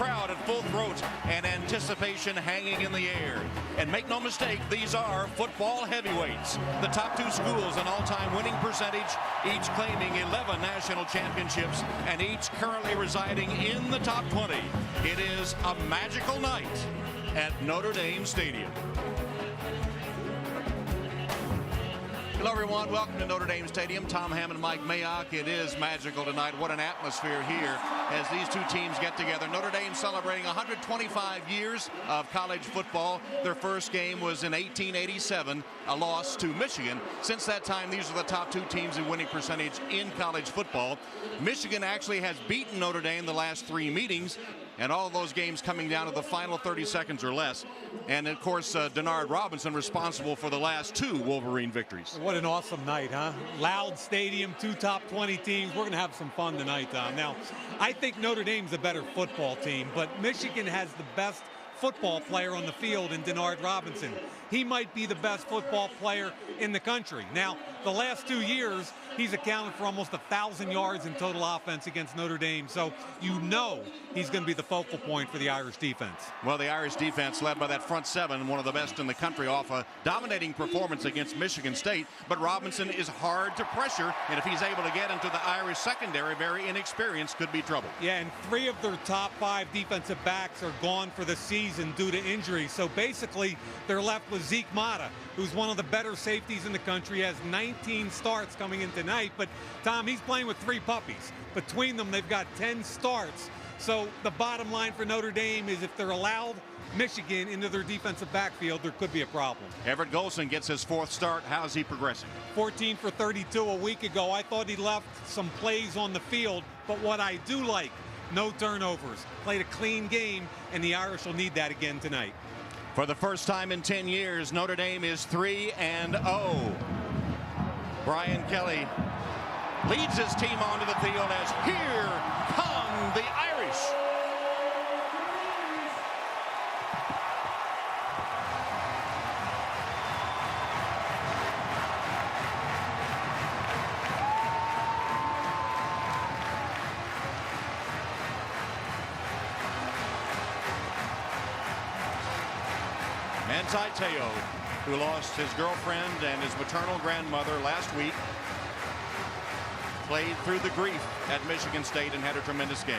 crowd at full throat and anticipation hanging in the air. And make no mistake, these are football heavyweights. The top two schools in all-time winning percentage, each claiming 11 national championships and each currently residing in the top 20. It is a magical night at Notre Dame Stadium. Hello, everyone. Welcome to Notre Dame Stadium. Tom Hammond, Mike Mayock. It is magical tonight. What an atmosphere here as these two teams get together. Notre Dame celebrating 125 years of college football. Their first game was in 1887, a loss to Michigan. Since that time, these are the top two teams in winning percentage in college football. Michigan actually has beaten Notre Dame the last three meetings, and all of those games coming down to the final 30 seconds or less. And, of course, Denard Robinson responsible for the last two Wolverine victories. What an awesome night, huh? Loud stadium, two top 20 teams. We're going to have some fun tonight, Tom. Now, I think Notre Dame's a better football team, but Michigan has the best football player on the field in Denard Robinson. He might be the best football player in the country. Now, the last 2 years, he's accounted for almost 1,000 yards in total offense against Notre Dame. So you know he's going to be the focal point for the Irish defense. Well, the Irish defense led by that front seven, one of the best in the country, off a dominating performance against Michigan State. But Robinson is hard to pressure, and if he's able to get into the Irish secondary, very inexperienced, could be trouble. Yeah, and 3 of their top 5 defensive backs are gone for the season due to injury. So basically, they're left with Zeke Mata, who's one of the better safeties in the country, has 19 starts coming in tonight. But, Tom, he's playing with 3 puppies. Between them, they've got 10 starts. So the bottom line for Notre Dame is if they're allowed Michigan into their defensive backfield, there could be a problem. Everett Golson gets his 4th start. How's he progressing? 14 for 32 a week ago. I thought he left some plays on the field, but what I do like, no turnovers. Played a clean game, and the Irish will need that again tonight. For the first time in 10 years, Notre Dame is 3-0. Brian Kelly leads his team onto the field as here come the Irish. Mant'i Teo, who lost his girlfriend and his maternal grandmother last week, played through the grief at Michigan State and had a tremendous game.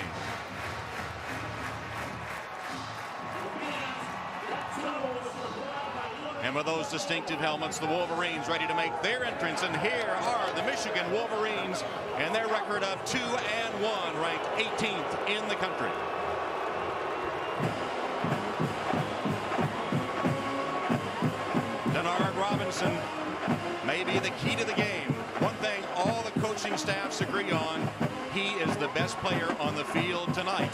And with those distinctive helmets, the Wolverines ready to make their entrance. And here are the Michigan Wolverines and their record of 2-1, ranked 18th in the country. Denard Robinson may be the key to the game. One thing all the coaching staffs agree on, he is the best player on the field tonight.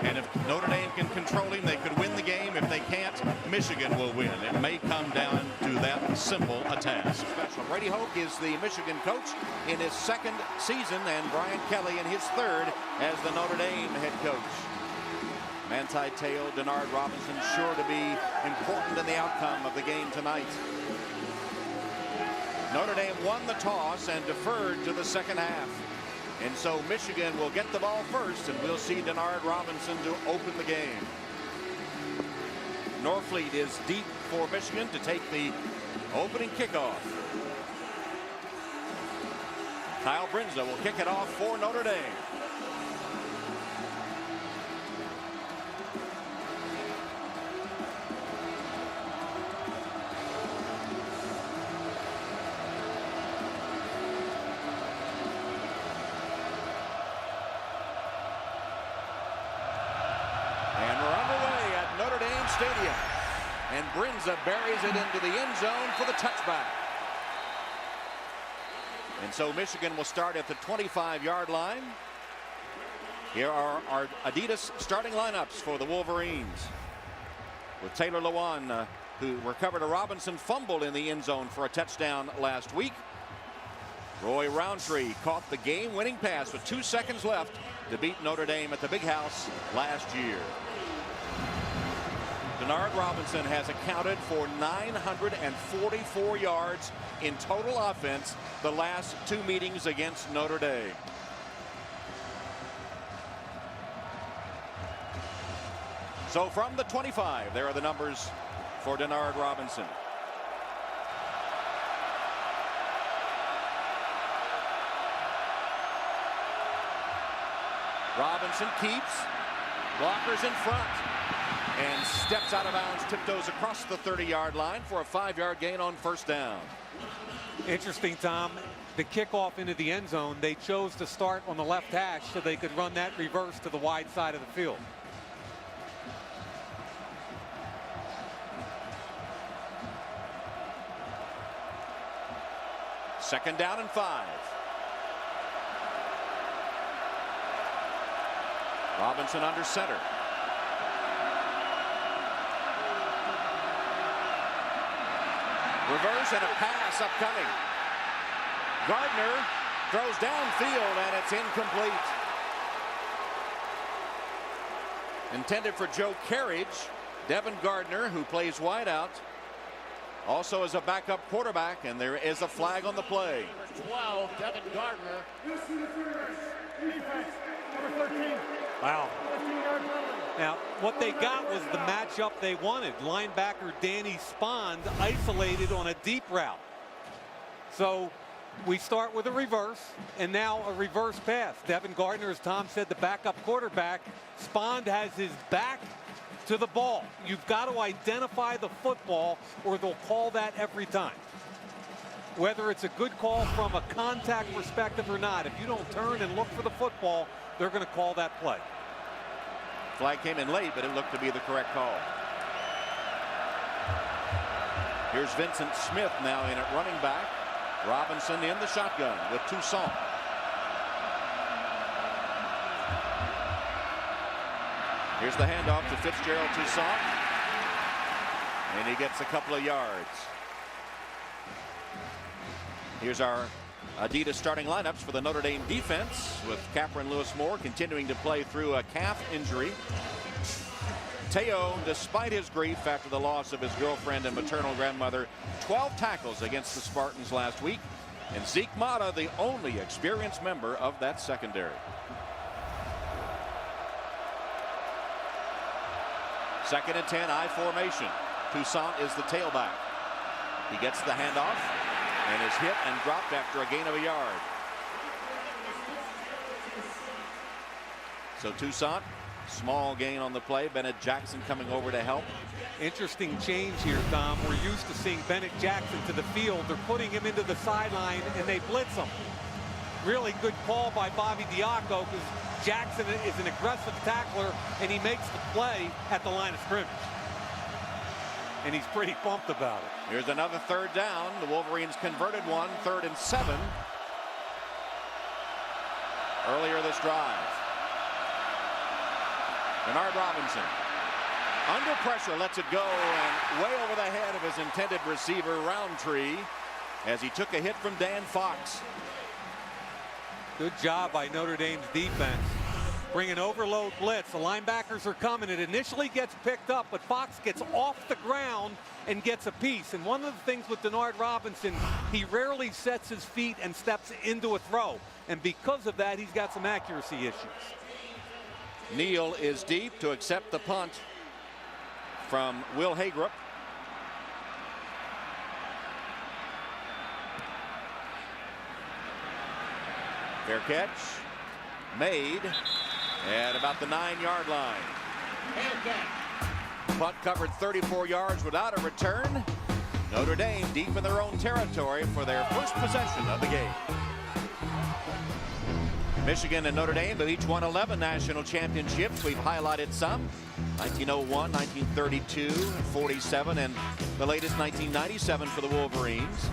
And if Notre Dame can control him, they could win the game. If they can't, Michigan will win. It may come down to that simple a task. Special. Brady Hoke is the Michigan coach in his 2nd season, and Brian Kelly in his 3rd as the Notre Dame head coach. Mant'i Teo, Denard Robinson sure to be important in the outcome of the game tonight. Notre Dame won the toss and deferred to the second half. And so Michigan will get the ball first, and we'll see Denard Robinson to open the game. Norfleet is deep for Michigan to take the opening kickoff. Kyle Brinza will kick it off for Notre Dame. Stadium, and Brinza buries it into the end zone for the touchback. And so Michigan will start at the 25-yard line. Here are our Adidas starting lineups for the Wolverines, with Taylor Lewan, who recovered a Robinson fumble in the end zone for a touchdown last week. Roy Roundtree caught the game-winning pass with 2 seconds left to beat Notre Dame at the Big House last year. Denard Robinson has accounted for 944 yards in total offense the last 2 meetings against Notre Dame. So from the 25, there are the numbers for Denard Robinson. Robinson keeps, blockers in front, and steps out of bounds, tiptoes across the 30-yard line for a 5-yard gain on first down. Interesting, Tom. The kickoff into the end zone, they chose to start on the left hash so they could run that reverse to the wide side of the field. Second down and 5. Robinson under center. Reverse and a pass upcoming. Gardner throws downfield and it's incomplete. Intended for Joe Carriage. Devin Gardner, who plays wideout, also as a backup quarterback, and there is a flag on the play. Number 12, Devin Gardner. Number 13. Wow. Now, what they got was the matchup they wanted. Linebacker Danny Spond isolated on a deep route. So we start with a reverse, and now a reverse pass. Devin Gardner, as Tom said, the backup quarterback. Spond has his back to the ball. You've got to identify the football, or they'll call that every time. Whether it's a good call from a contact perspective or not, if you don't turn and look for the football, they're going to call that play. Flag came in late, but it looked to be the correct call. Here's Vincent Smith now in at running back. Robinson in the shotgun with Toussaint. Here's the handoff to Fitzgerald Toussaint, and he gets a couple of yards. Here's our Adidas starting lineups for the Notre Dame defense, with Cameron Lewis-Moore continuing to play through a calf injury. Teo, despite his grief after the loss of his girlfriend and maternal grandmother, 12 tackles against the Spartans last week. And Zeke Mata, the only experienced member of that secondary. Second and 10, I formation. Toussaint is the tailback. He gets the handoff and is hit and dropped after a gain of a yard. So Toussaint, small gain on the play. Bennett Jackson coming over to help. Interesting change here, Tom. We're used to seeing Bennett Jackson to the field. They're putting him into the sideline and they blitz him. Really good call by Bobby Diaco, because Jackson is an aggressive tackler and he makes the play at the line of scrimmage. And he's pretty pumped about it. Here's another third down. The Wolverines converted one, 3rd and 7. Earlier this drive. Denard Robinson under pressure, lets it go, and way over the head of his intended receiver, Roundtree, as he took a hit from Dan Fox. Good job by Notre Dame's defense. Bring an overload blitz. The linebackers are coming. It initially gets picked up, but Fox gets off the ground and gets a piece. And one of the things with Denard Robinson, he rarely sets his feet and steps into a throw. And because of that, he's got some accuracy issues. Neal is deep to accept the punt from Will Hagerup. Fair catch made at about the 9-yard line. Punt covered 34 yards without a return. Notre Dame deep in their own territory for their first possession of the game. Michigan and Notre Dame have each won 11 national championships. We've highlighted some: 1901, 1932, 47, and the latest 1997 for the Wolverines.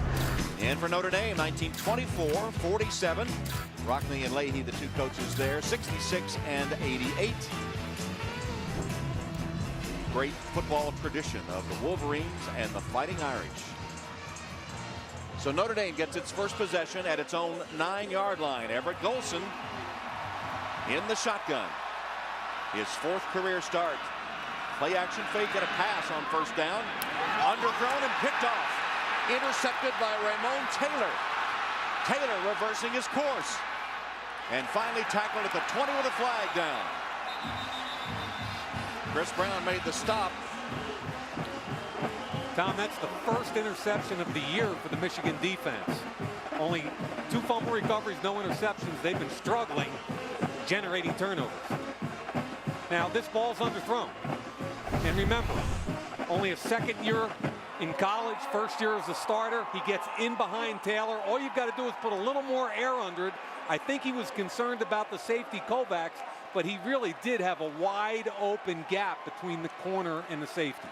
And for Notre Dame, 1924, 47. Rockney and Leahy, the two coaches there, 66 and 88. Great football tradition of the Wolverines and the Fighting Irish. So Notre Dame gets its first possession at its own 9-yard line. Everett Golson in the shotgun. His 4th career start. Play action fake and a pass on first down. Underthrown and picked off. Intercepted by Ramon Taylor. Taylor reversing his course. And finally tackled at the 20 with a flag down. Chris Brown made the stop. Tom, that's the first interception of the year for the Michigan defense. Only 2 fumble recoveries, no interceptions. They've been struggling generating turnovers. Now this ball's underthrown. And remember, only a second year in college, first year as a starter. He gets in behind Taylor. All you've got to do is put a little more air under it. I think he was concerned about the safety Kovacs, but he really did have a wide open gap between the corner and the safety.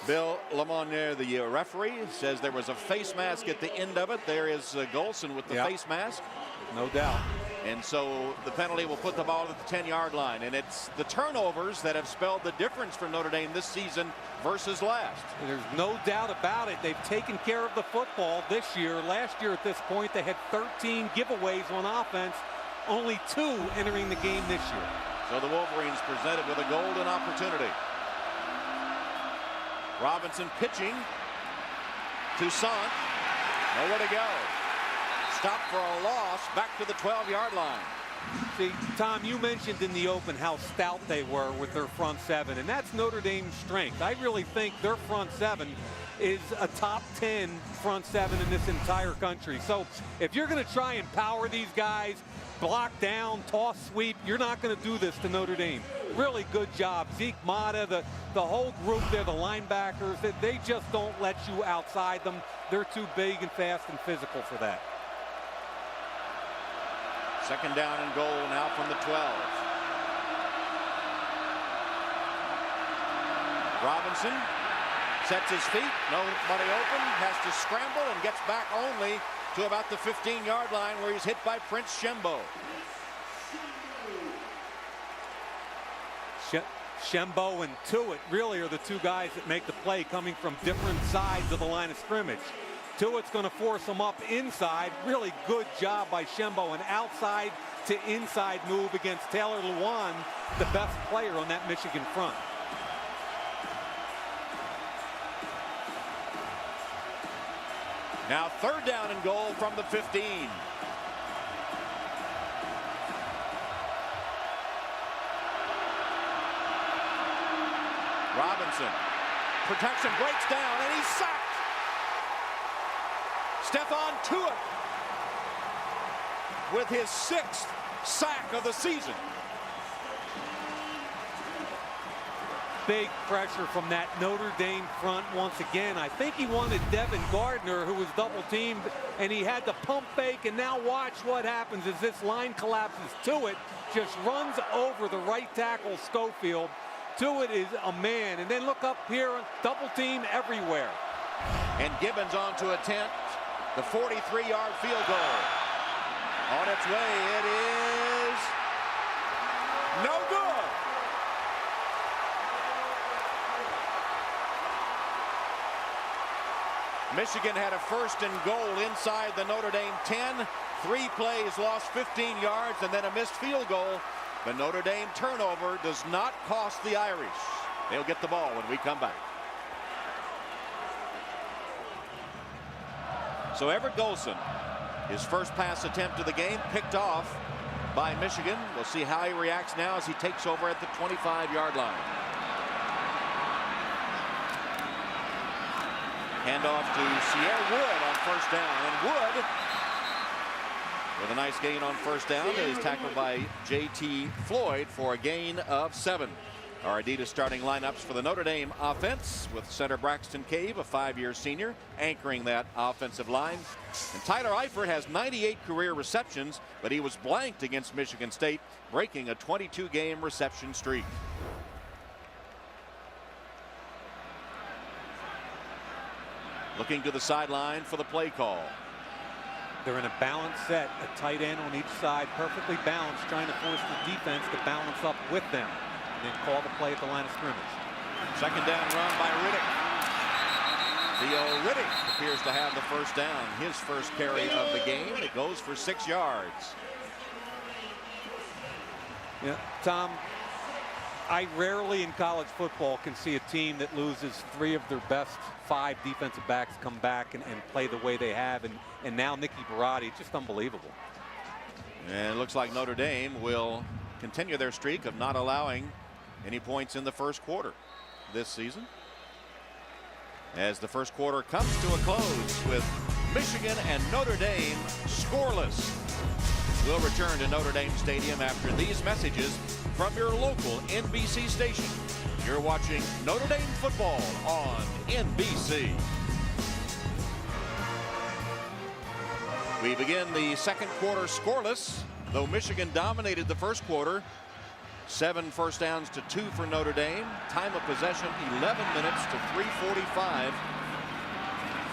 Bill Lamonier, the referee, says there was a face mask at the end of it. There is Golson with the face mask. No doubt. And so the penalty will put the ball at the 10-yard line. And it's the turnovers that have spelled the difference for Notre Dame this season versus last. There's no doubt about it. They've taken care of the football this year. Last year at this point, they had 13 giveaways on offense, only 2 entering the game this year. So the Wolverines presented with a golden opportunity. Robinson pitching. Toussaint. Nowhere to go. Stop for a loss back to the 12-yard line. See, Tom, you mentioned in the open how stout they were with their front 7, and that's Notre Dame's strength. I really think their front 7 is a top 10 front 7 in this entire country. So if you're going to try and power these guys, block down, toss, sweep, you're not going to do this to Notre Dame. Really good job. Zeke Mata, the whole group there, the linebackers, they just don't let you outside them. They're too big and fast and physical for that. Second down and goal now from the 12. Robinson sets his feet, nobody open, has to scramble and gets back only to about the 15-yard line where he's hit by Prince Shembo. Shembo and Tuitt really are the 2 guys that make the play, coming from different sides of the line of scrimmage. Tuitt's going to force him up inside. Really good job by Shembo. An outside to inside move against Taylor Lewan, the best player on that Michigan front. Now third down and goal from the 15. Robinson. Protection breaks down and he's sacked. Stephon Tuitt with his 6th sack of the season. Big pressure from that Notre Dame front once again. I think he wanted Devin Gardner, who was double teamed, and he had to pump fake. And now watch what happens as this line collapses. Tuitt just runs over the right tackle, Schofield. Tuitt is a man. And then look up here, double team everywhere. And Gibbons on to attempt the 43-yard field goal. On its way, it is no good. Michigan had a 1st and goal inside the Notre Dame 10. 3 plays, lost 15 yards, and then a missed field goal. The Notre Dame turnover does not cost the Irish. They'll get the ball when we come back. So Everett Golson, his first pass attempt of the game, picked off by Michigan. We'll see how he reacts now as he takes over at the 25-yard line. Handoff to Sierra Wood on first down. And Wood, with a nice gain on first down, is tackled by J.T. Floyd for a gain of 7. Our Adidas starting lineups for the Notre Dame offense, with center Braxton Cave, a 5-year senior, anchoring that offensive line. And Tyler Eifert has 98 career receptions, but he was blanked against Michigan State, breaking a 22-game reception streak. Looking to the sideline for the play call. They're in a balanced set, a tight end on each side, perfectly balanced, trying to force the defense to balance up with them. And then call the play at the line of scrimmage. Second down run by Riddick. Theo Riddick appears to have the first down, his first carry of the game. It goes for 6 yards. Yeah, Tom, I rarely in college football can see a team that loses 3 of their best 5 defensive backs come back and play the way they have. And now Nicky Barati, just unbelievable. And it looks like Notre Dame will continue their streak of not allowing any points in the first quarter this season. As the first quarter comes to a close with Michigan and Notre Dame scoreless. We'll return to Notre Dame Stadium after these messages from your local NBC station. You're watching Notre Dame football on NBC. We begin the second quarter scoreless, though Michigan dominated the first quarter. 7 first downs to 2 for Notre Dame. Time of possession 11 minutes to 3:45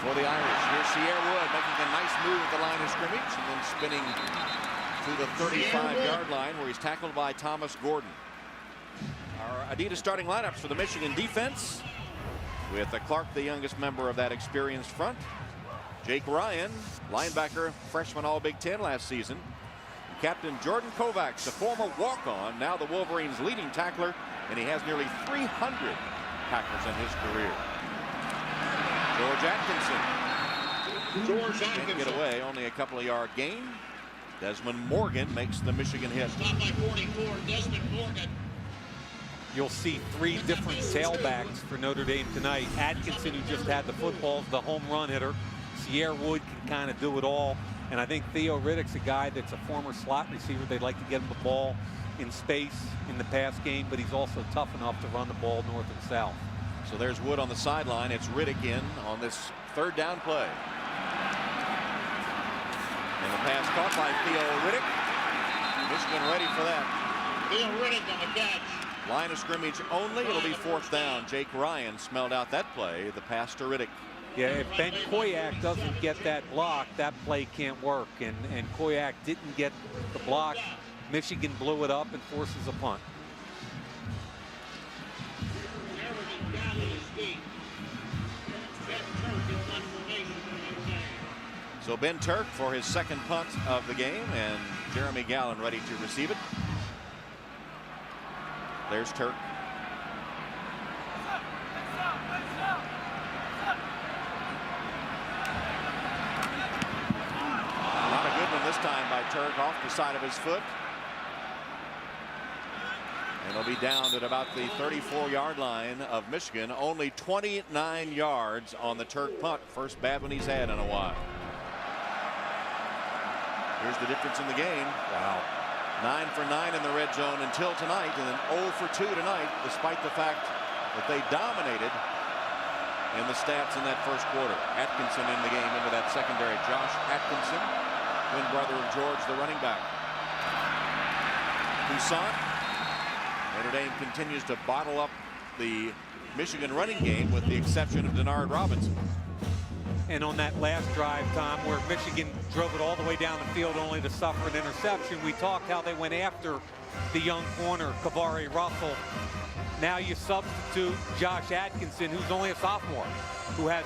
for the Irish. Here's Sierra Wood making a nice move at the line of scrimmage and then spinning to the 35-yard line where he's tackled by Thomas Gordon. Our Adidas starting lineups for the Michigan defense, with Clark, the youngest member of that experienced front. Jake Ryan, linebacker, freshman All-Big Ten last season. Captain Jordan Kovacs, the former walk-on, now the Wolverines' leading tackler, and he has nearly 300 tackles in his career. George Atkinson can't get away, only a couple of yard gain. Desmond Morgan makes the Michigan hit. Stop by 44, Desmond Morgan. You'll see 3 different tailbacks for Notre Dame tonight. Atkinson, who just had the footballs, the home run hitter. Sierra Wood can kind of do it all. And I think Theo Riddick's a guy that's a former slot receiver. They'd like to get him the ball in space in the pass game, but he's also tough enough to run the ball north and south. So there's Wood on the sideline. It's Riddick in on this third down play. And the pass caught by Theo Riddick. Michigan ready for that. Theo Riddick on the catch. Line of scrimmage only. It'll be fourth down. Jake Ryan smelled out that play. The pass to Riddick. Yeah, if Ben Koyak doesn't get that block, that play can't work. And Koyak didn't get the block. Michigan blew it up and forces a punt. So Ben Turk for his second punt of the game, and Jeremy Gallen ready to receive it. There's Turk. Not a good one this time by Turk, off the side of his foot. And it'll be down at about the 34-yard line of Michigan. Only 29 yards on the Turk punt. First bad one he's had in a while. Here's the difference in the game. Wow. 9 for 9 in the red zone until tonight, and then 0 for 2 tonight, despite the fact that they dominated in the stats in that first quarter. Atkinson in the game into that secondary. Josh Atkinson, twin brother of George, the running back. Toussaint. Notre Dame continues to bottle up the Michigan running game with the exception of Denard Robinson. And on that last drive, Tom, where Michigan drove it all the way down the field only to suffer an interception, we talked how they went after the young corner, Kavari Russell. Now you substitute Josh Atkinson, who's only a sophomore, who has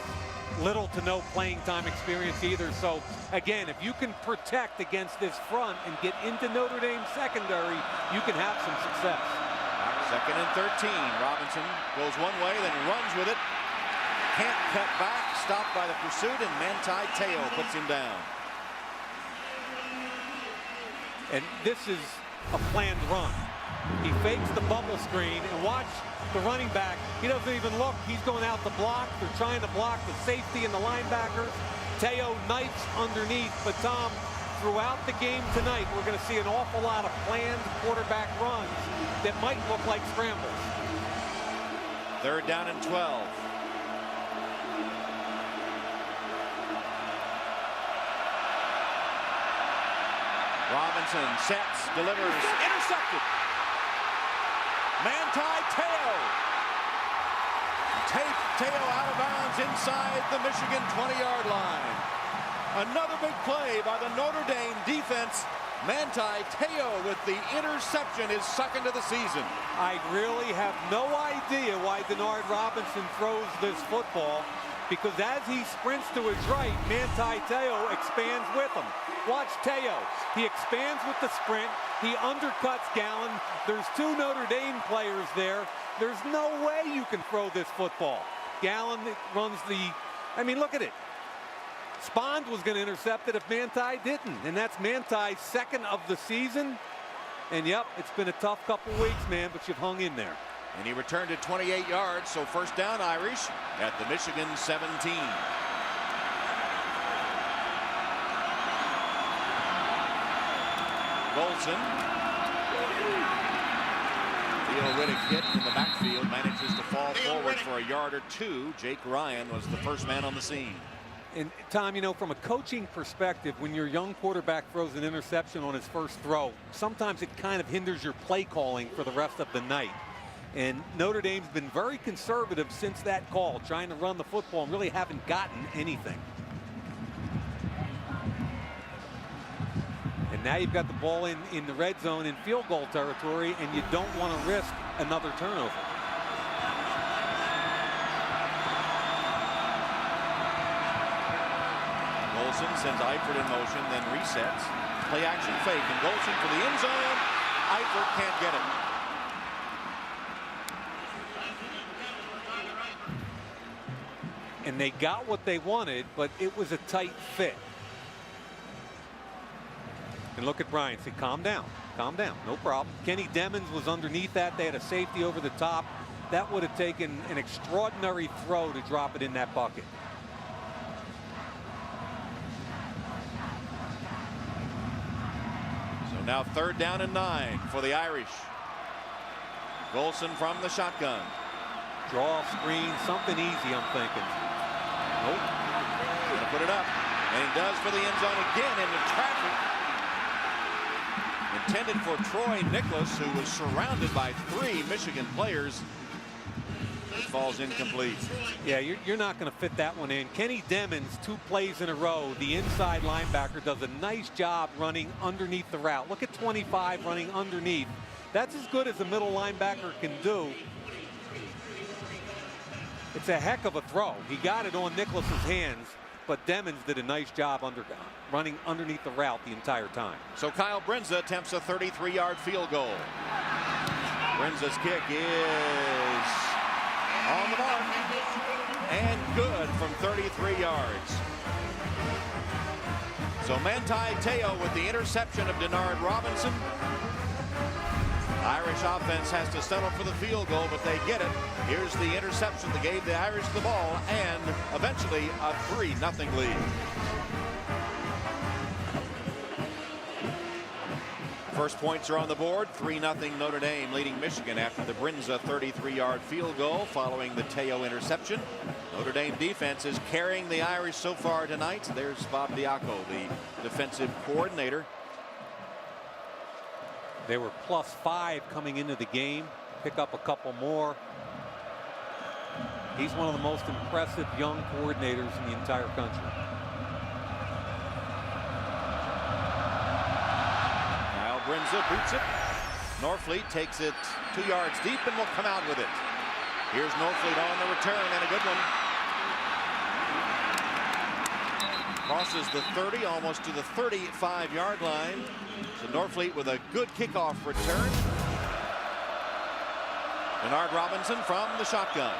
little to no playing time experience either. So, again, if you can protect against this front and get into Notre Dame's secondary, you can have some success. Second and 13. Robinson goes one way, then runs with it. Can't cut back, stopped by the pursuit, and Mant'i Teo puts him down. And this is a planned run. He fakes the bubble screen, and watch the running back. He doesn't even look. He's going out to block. They're trying to block the safety and the linebackers. Teo knifes underneath, but Tom, throughout the game tonight, we're going to see an awful lot of planned quarterback runs that might look like scrambles. Third down and 12. Robinson sets, delivers, intercepted. Mant'i Teo. Teo out of bounds inside the Michigan 20-yard line. Another big play by the Notre Dame defense. Mant'i Teo with the interception, his second of the season. I really have no idea why Denard Robinson throws this football, because as he sprints to his right, Mant'i Teo expands with him. Watch Teo. He expands with the sprint. He undercuts Gallen. There's 2 Notre Dame players there. There's no way you can throw this football. Gallen runs the, I mean, look at it. Spond was going to intercept it if Mant'i didn't. And that's Mant'i's second of the season. And yep, it's been a tough couple weeks, man, but you've hung in there. And he returned it 28 yards, so first down Irish at the Michigan 17. Golson. Theo Riddick hit in the backfield, manages to fall forward for a yard or two. Jake Ryan was the first man on the scene. And Tom, you know, from a coaching perspective, when your young quarterback throws an interception on his first throw, sometimes it kind of hinders your play calling for the rest of the night. And Notre Dame's been very conservative since that call, trying to run the football and really haven't gotten anything. And now you've got the ball in the red zone in field goal territory, and you don't want to risk another turnover. Golson sends Eifert in motion, then resets. Play action fake, and Golson for the end zone. Eifert can't get it. And they got what they wanted, but it was a tight fit. And look at Bryant. Say, calm down. Calm down. No problem. Kenny Demmons was underneath that. They had a safety over the top. That would have taken an extraordinary throw to drop it in that bucket. So now third down and 9 for the Irish. Golson from the shotgun. Draw, screen, something easy, I'm thinking. Nope. Gonna put it up. And he does for the end zone again into traffic. Intended for Troy Nicholas, who was surrounded by 3 Michigan players. It falls incomplete. Yeah, you're not going to fit that one in. Kenny Demmons, 2 plays in a row. The inside linebacker does a nice job running underneath the route. Look at 25 running underneath. That's as good as a middle linebacker can do. It's a heck of a throw. He got it on Nicholas's hands, but Demmons did a nice job running underneath the route the entire time. So Kyle Brinza attempts a 33-yard field goal. Brinza's kick is on the mark and good from 33 yards. So Mant'i Teo with the interception of Denard Robinson. Irish offense has to settle for the field goal, but they get it. Here's the interception that gave the Irish the ball and eventually a 3-0 lead. First points are on the board. 3-0 Notre Dame leading Michigan after the Brinza 33-yard field goal following the Teo interception. Notre Dame defense is carrying the Irish so far tonight. There's Bob Diaco, the defensive coordinator. They were +5 coming into the game. Pick up a couple more. He's one of the most impressive young coordinators in the entire country. Kyle Brinza boots it. Norfleet takes it 2 yards deep and will come out with it. Here's Norfleet on the return, and a good one. Crosses the 30, almost to the 35-yard line. So Norfleet with a good kickoff return. Denard Robinson from the shotgun.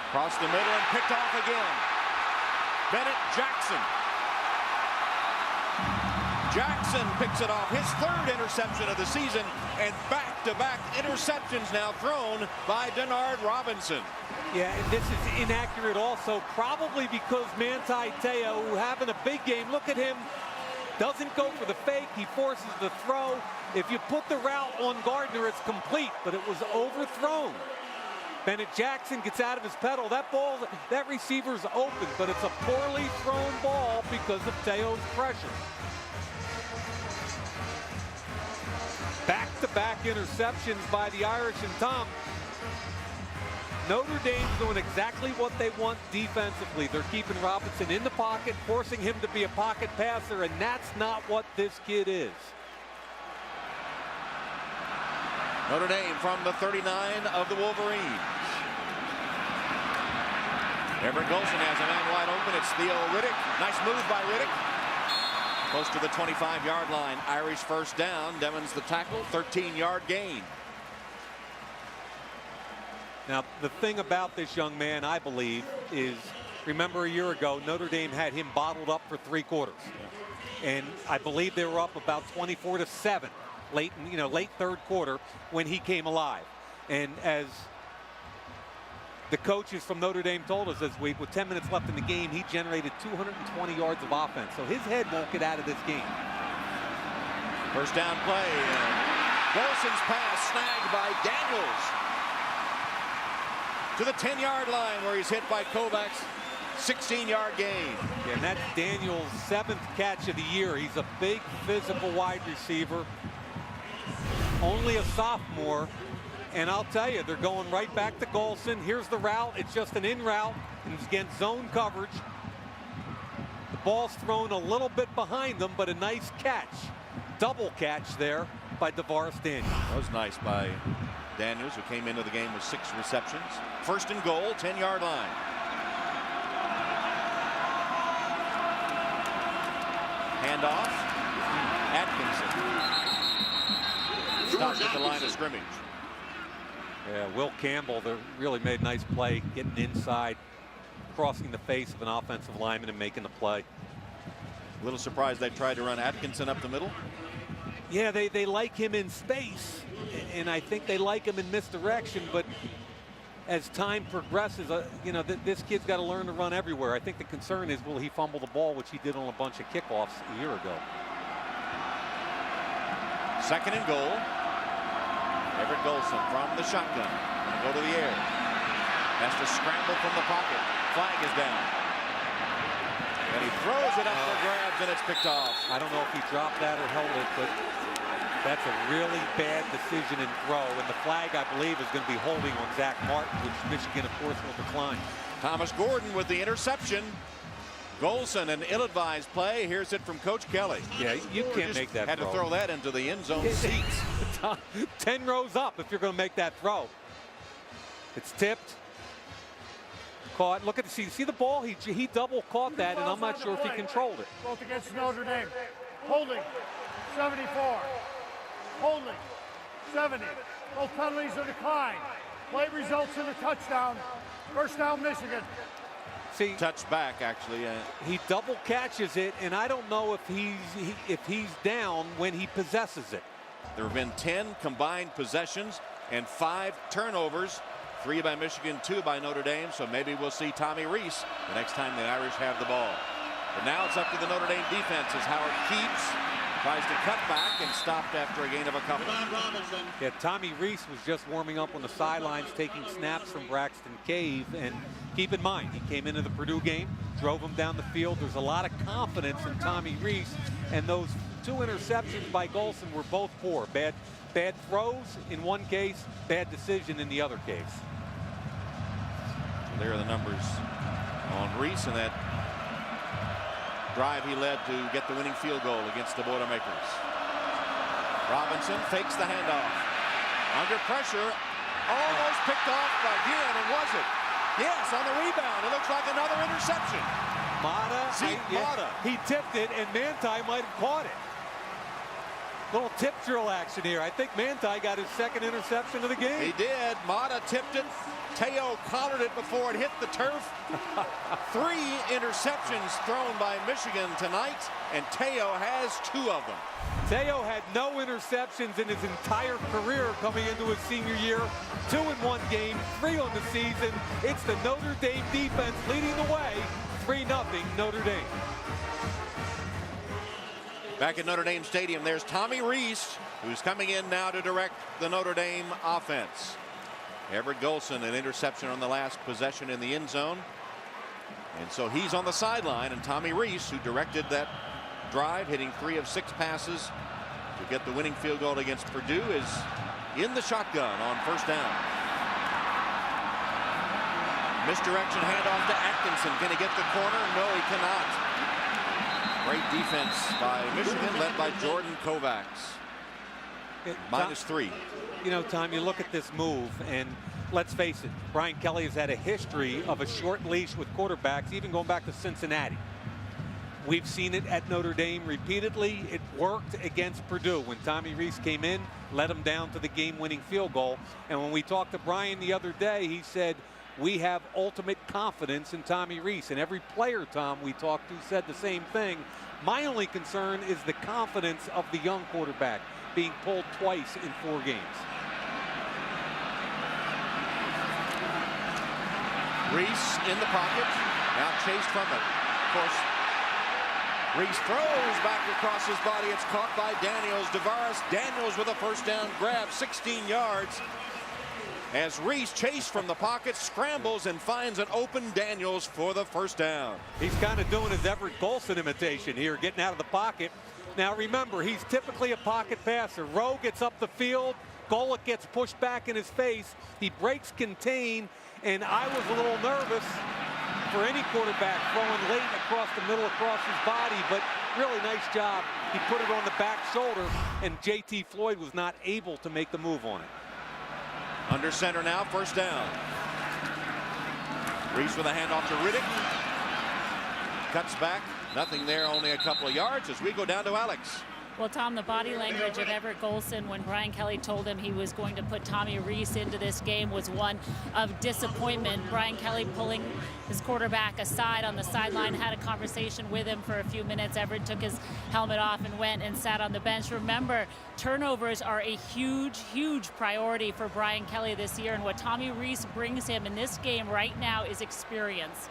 Across the middle and picked off again. Bennett Jackson. Jackson picks it off, his 3rd interception of the season, and back-to-back interceptions now thrown by Denard Robinson. Yeah, and this is inaccurate also, probably because Mant'i Teo, who having a big game, look at him, doesn't go for the fake, he forces the throw. If you put the route on Gardner, it's complete, but it was overthrown. Bennett Jackson gets out of his pedal. That receiver's open, but it's a poorly thrown ball because of Teo's pressure. Back-to-back interceptions by the Irish, and Tom, Notre Dame's doing exactly what they want defensively. They're keeping Robinson in the pocket, forcing him to be a pocket passer, and that's not what this kid is. Notre Dame from the 39 of the Wolverines. Everett Golson has a man wide open. It's Theo Riddick. Nice move by Riddick. Close to the 25-yard line. Irish first down. Demmons the tackle. 13-yard gain. Now, the thing about this young man, I believe, is, remember a year ago, Notre Dame had him bottled up for 3 quarters. And I believe they were up about 24-7 late third quarter when he came alive. And as the coaches from Notre Dame told us this week, with 10 minutes left in the game, he generated 220 yards of offense. So his head won't get out of this game. First down play. Golson's pass snagged by Daniels to the 10-yard line, where he's hit by Kovacs. 16-yard gain. Yeah, and that's Daniels' 7th catch of the year. He's a big physical wide receiver. Only a sophomore. And I'll tell you, they're going right back to Golson. Here's the route. It's just an in route, and it's against zone coverage. The ball's thrown a little bit behind them, but a nice catch. Double catch there by DeVaris Daniels. That was nice by Daniels, who came into the game with 6 receptions. First and goal, 10-yard line. Handoff. Atkinson. Stopped at the line of scrimmage. Yeah, Will Campbell, they really made a nice play, getting inside, crossing the face of an offensive lineman and making the play. A little surprised they tried to run Atkinson up the middle. Yeah, they like him in space, and I think they like him in misdirection, but as time progresses, this kid's got to learn to run everywhere. I think the concern is, will he fumble the ball, which he did on a bunch of kickoffs a year ago. Second and goal. Everett Golson from the shotgun. Gonna go to the air. Has to scramble from the pocket. Flag is down. And he throws it up for grabs, and it's picked off. I don't know if he dropped that or held it, but that's a really bad decision and throw. And the flag, I believe, is going to be holding on Zach Martin, which Michigan, of course, will decline. Thomas Gordon with the interception. Golson, an ill-advised play. Here's it from Coach Kelly. Yeah, you can't make that had throw. To throw that into the end zone seats. 10 rows up if you're going to make that throw. It's tipped. Caught. Look at see the ball? He double caught that, and I'm not sure if he controlled it. Both against Notre Dame. Holding. 74. Holding. 70. Both penalties are declined. Play results in a touchdown. First down, Michigan. See, touch back, actually. He double catches it, and I don't know if he's down when he possesses it. There have been 10 combined possessions and 5 turnovers. 3 by Michigan, 2 by Notre Dame. So maybe we'll see Tommy Rees the next time the Irish have the ball. But now it's up to the Notre Dame defense as Howard keeps, tries to cut back, and stopped after a gain of a couple. Yeah, Tommy Rees was just warming up on the sidelines, taking snaps from Braxton Cave. And keep in mind, he came into the Purdue game, drove him down the field. There's a lot of confidence in Tommy Rees, and those 2 interceptions by Golson were both poor. Bad throws in one case, bad decision in the other case. So there are the numbers on Rees, and that drive he led to get the winning field goal against the Boilermakers. Robinson fakes the handoff. Under pressure, almost picked off again, and was it? Yes, on the rebound. It looks like another interception. Mata, he tipped it, and Mant'i might have caught it. Little tip drill action here. I think Mant'i got his 2nd interception of the game. He did. Mata tipped it. Teo collared it before it hit the turf. 3 interceptions thrown by Michigan tonight, and Teo has 2 of them. Teo had no interceptions in his entire career coming into his senior year. 2 in one game, 3 on the season. It's the Notre Dame defense leading the way. 3-0 Notre Dame. Back at Notre Dame Stadium, there's Tommy Rees, who's coming in now to direct the Notre Dame offense. Everett Golson, an interception on the last possession in the end zone. And so he's on the sideline, and Tommy Rees, who directed that drive, hitting 3 of 6 passes to get the winning field goal against Purdue, is in the shotgun on first down. Misdirection handoff to Atkinson. Can he get the corner? No, he cannot. Great defense by Michigan, led by Jordan Kovacs. -3. You know, Tom, you look at this move, and let's face it, Brian Kelly has had a history of a short leash with quarterbacks, even going back to Cincinnati. We've seen it at Notre Dame repeatedly. It worked against Purdue when Tommy Rees came in, led him down to the game-winning field goal. And when we talked to Brian the other day, he said, we have ultimate confidence in Tommy Rees. And every player, Tom, we talked to said the same thing. My only concern is the confidence of the young quarterback being pulled twice in 4 games. Rees in the pocket, now chased from it. Of course, Rees throws back across his body. It's caught by Daniels. DeVaris Daniels with a first down grab, 16 yards. As Rees chased from the pocket, scrambles and finds an open Daniels for the first down. He's kind of doing his Everett Golson imitation here, getting out of the pocket. Now remember, he's typically a pocket passer. Rowe gets up the field. Golick gets pushed back in his face. He breaks contain, and I was a little nervous for any quarterback throwing late across the middle, across his body, but really nice job. He put it on the back shoulder, and J.T. Floyd was not able to make the move on it. Under center now, first down. Rees with a handoff to Riddick. Cuts back, nothing there, only a couple of yards as we go down to Alex. Well, Tom, the body language of Everett Golson when Brian Kelly told him he was going to put Tommy Rees into this game was one of disappointment. Brian Kelly pulling his quarterback aside on the sideline, had a conversation with him for a few minutes. Everett took his helmet off and went and sat on the bench. Remember, turnovers are a huge, huge priority for Brian Kelly this year, and what Tommy Rees brings him in this game right now is experience.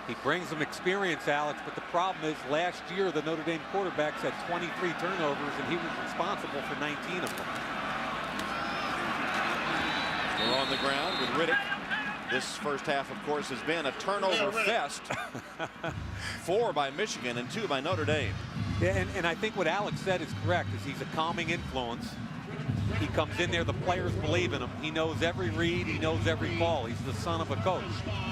He brings them experience, Alex, but the problem is last year the Notre Dame quarterbacks had 23 turnovers, and he was responsible for 19 of them. Still on the ground with Riddick. This first half, of course, has been a turnover fest. 4 by Michigan and 2 by Notre Dame. Yeah, and I think what Alex said is correct, is he's a calming influence. He comes in there, the players believe in him. He knows every read, he knows every call. He's the son of a coach.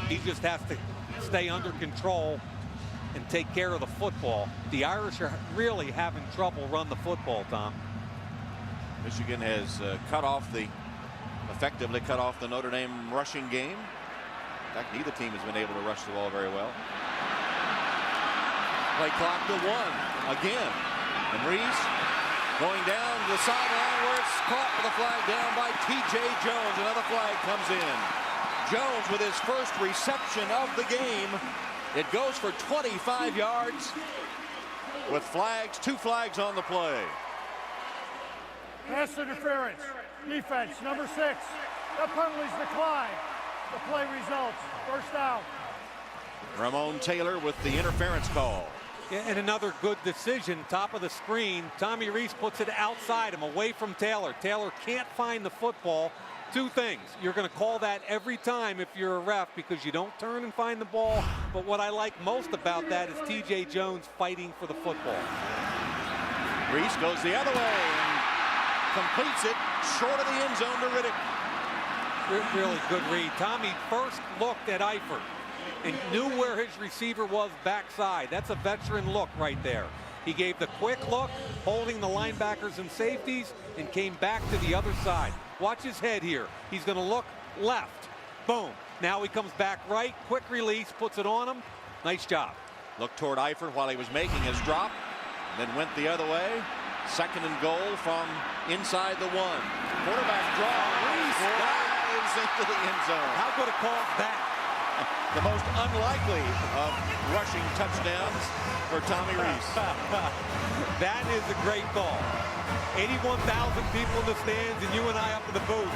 He just has to stay under control and take care of the football. The Irish are really having trouble run the football, Tom. Michigan has effectively cut off the Notre Dame rushing game. In fact, neither team has been able to rush the ball very well. Play clock to 1 again. And Rees going down to the sideline where it's caught with a flag down by T.J. Jones. Another flag comes in. Jones with his first reception of the game. It goes for 25 yards with flags, 2 flags on the play. Pass interference. Defense, number 6. The penalties decline. The play results. First down. Ramon Taylor with the interference call. Yeah, and another good decision, top of the screen. Tommy Rees puts it outside him, away from Taylor. Taylor can't find the football. 2 things. You're going to call that every time if you're a ref because you don't turn and find the ball. But what I like most about that is T.J. Jones fighting for the football. Rees goes the other way and completes it short of the end zone to Riddick. Really good read. Tommy first looked at Eifert and knew where his receiver was backside. That's a veteran look right there. He gave the quick look, holding the linebackers and safeties, and came back to the other side. Watch his head here. He's going to look left. Boom. Now he comes back right. Quick release, puts it on him. Nice job. Looked toward Eifert while he was making his drop, then went the other way. 2nd and goal from inside the 1. Quarterback draw. Rees dives into the end zone. How good a call is that? The most unlikely of rushing touchdowns for Tommy Rees. That is a great call. 81,000 people in the stands and you and I up in the booth.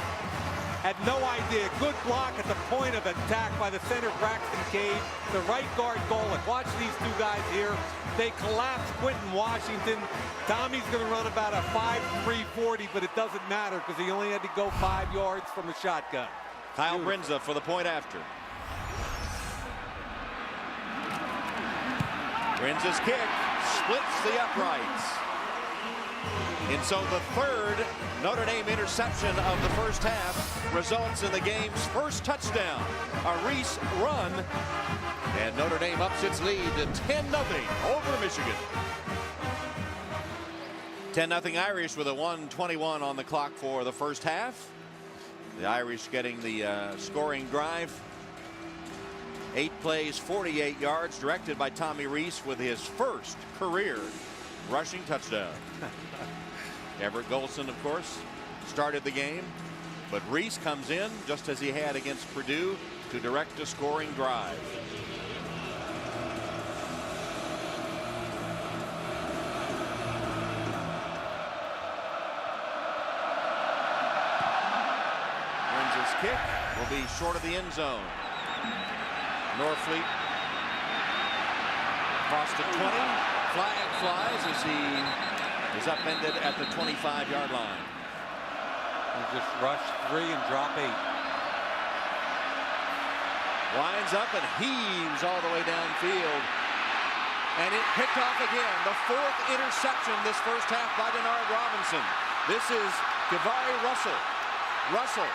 Had no idea. Good block at the point of attack by the center, Braxton Cage. The right guard, Golick. Watch these 2 guys here. They collapse Quentin Washington. Tommy's going to run about a 5.3 40, but it doesn't matter because he only had to go 5 yards from a shotgun. Kyle Brinza for the point after. Brinza's kick splits the uprights. And so the 3rd Notre Dame interception of the first half results in the game's first touchdown. A Rees run, and Notre Dame ups its lead to 10-0 over Michigan. 10-0 Irish with a 1:21 on the clock for the first half. The Irish getting the scoring drive. 8 plays, 48 yards, directed by Tommy Rees with his first career rushing touchdown. Everett Golson, of course, started the game, but Rees comes in just as he had against Purdue, to direct a scoring drive. Wins' kick will be short of the end zone. Norfleet across the 20. Flag flies as he is upended at the 25-yard line. He just rushed 3 and drop 8. Winds up and heaves all the way downfield. And it picked off again. The 4th interception this first half by Denard Robinson. This is Gavari Russell. Russell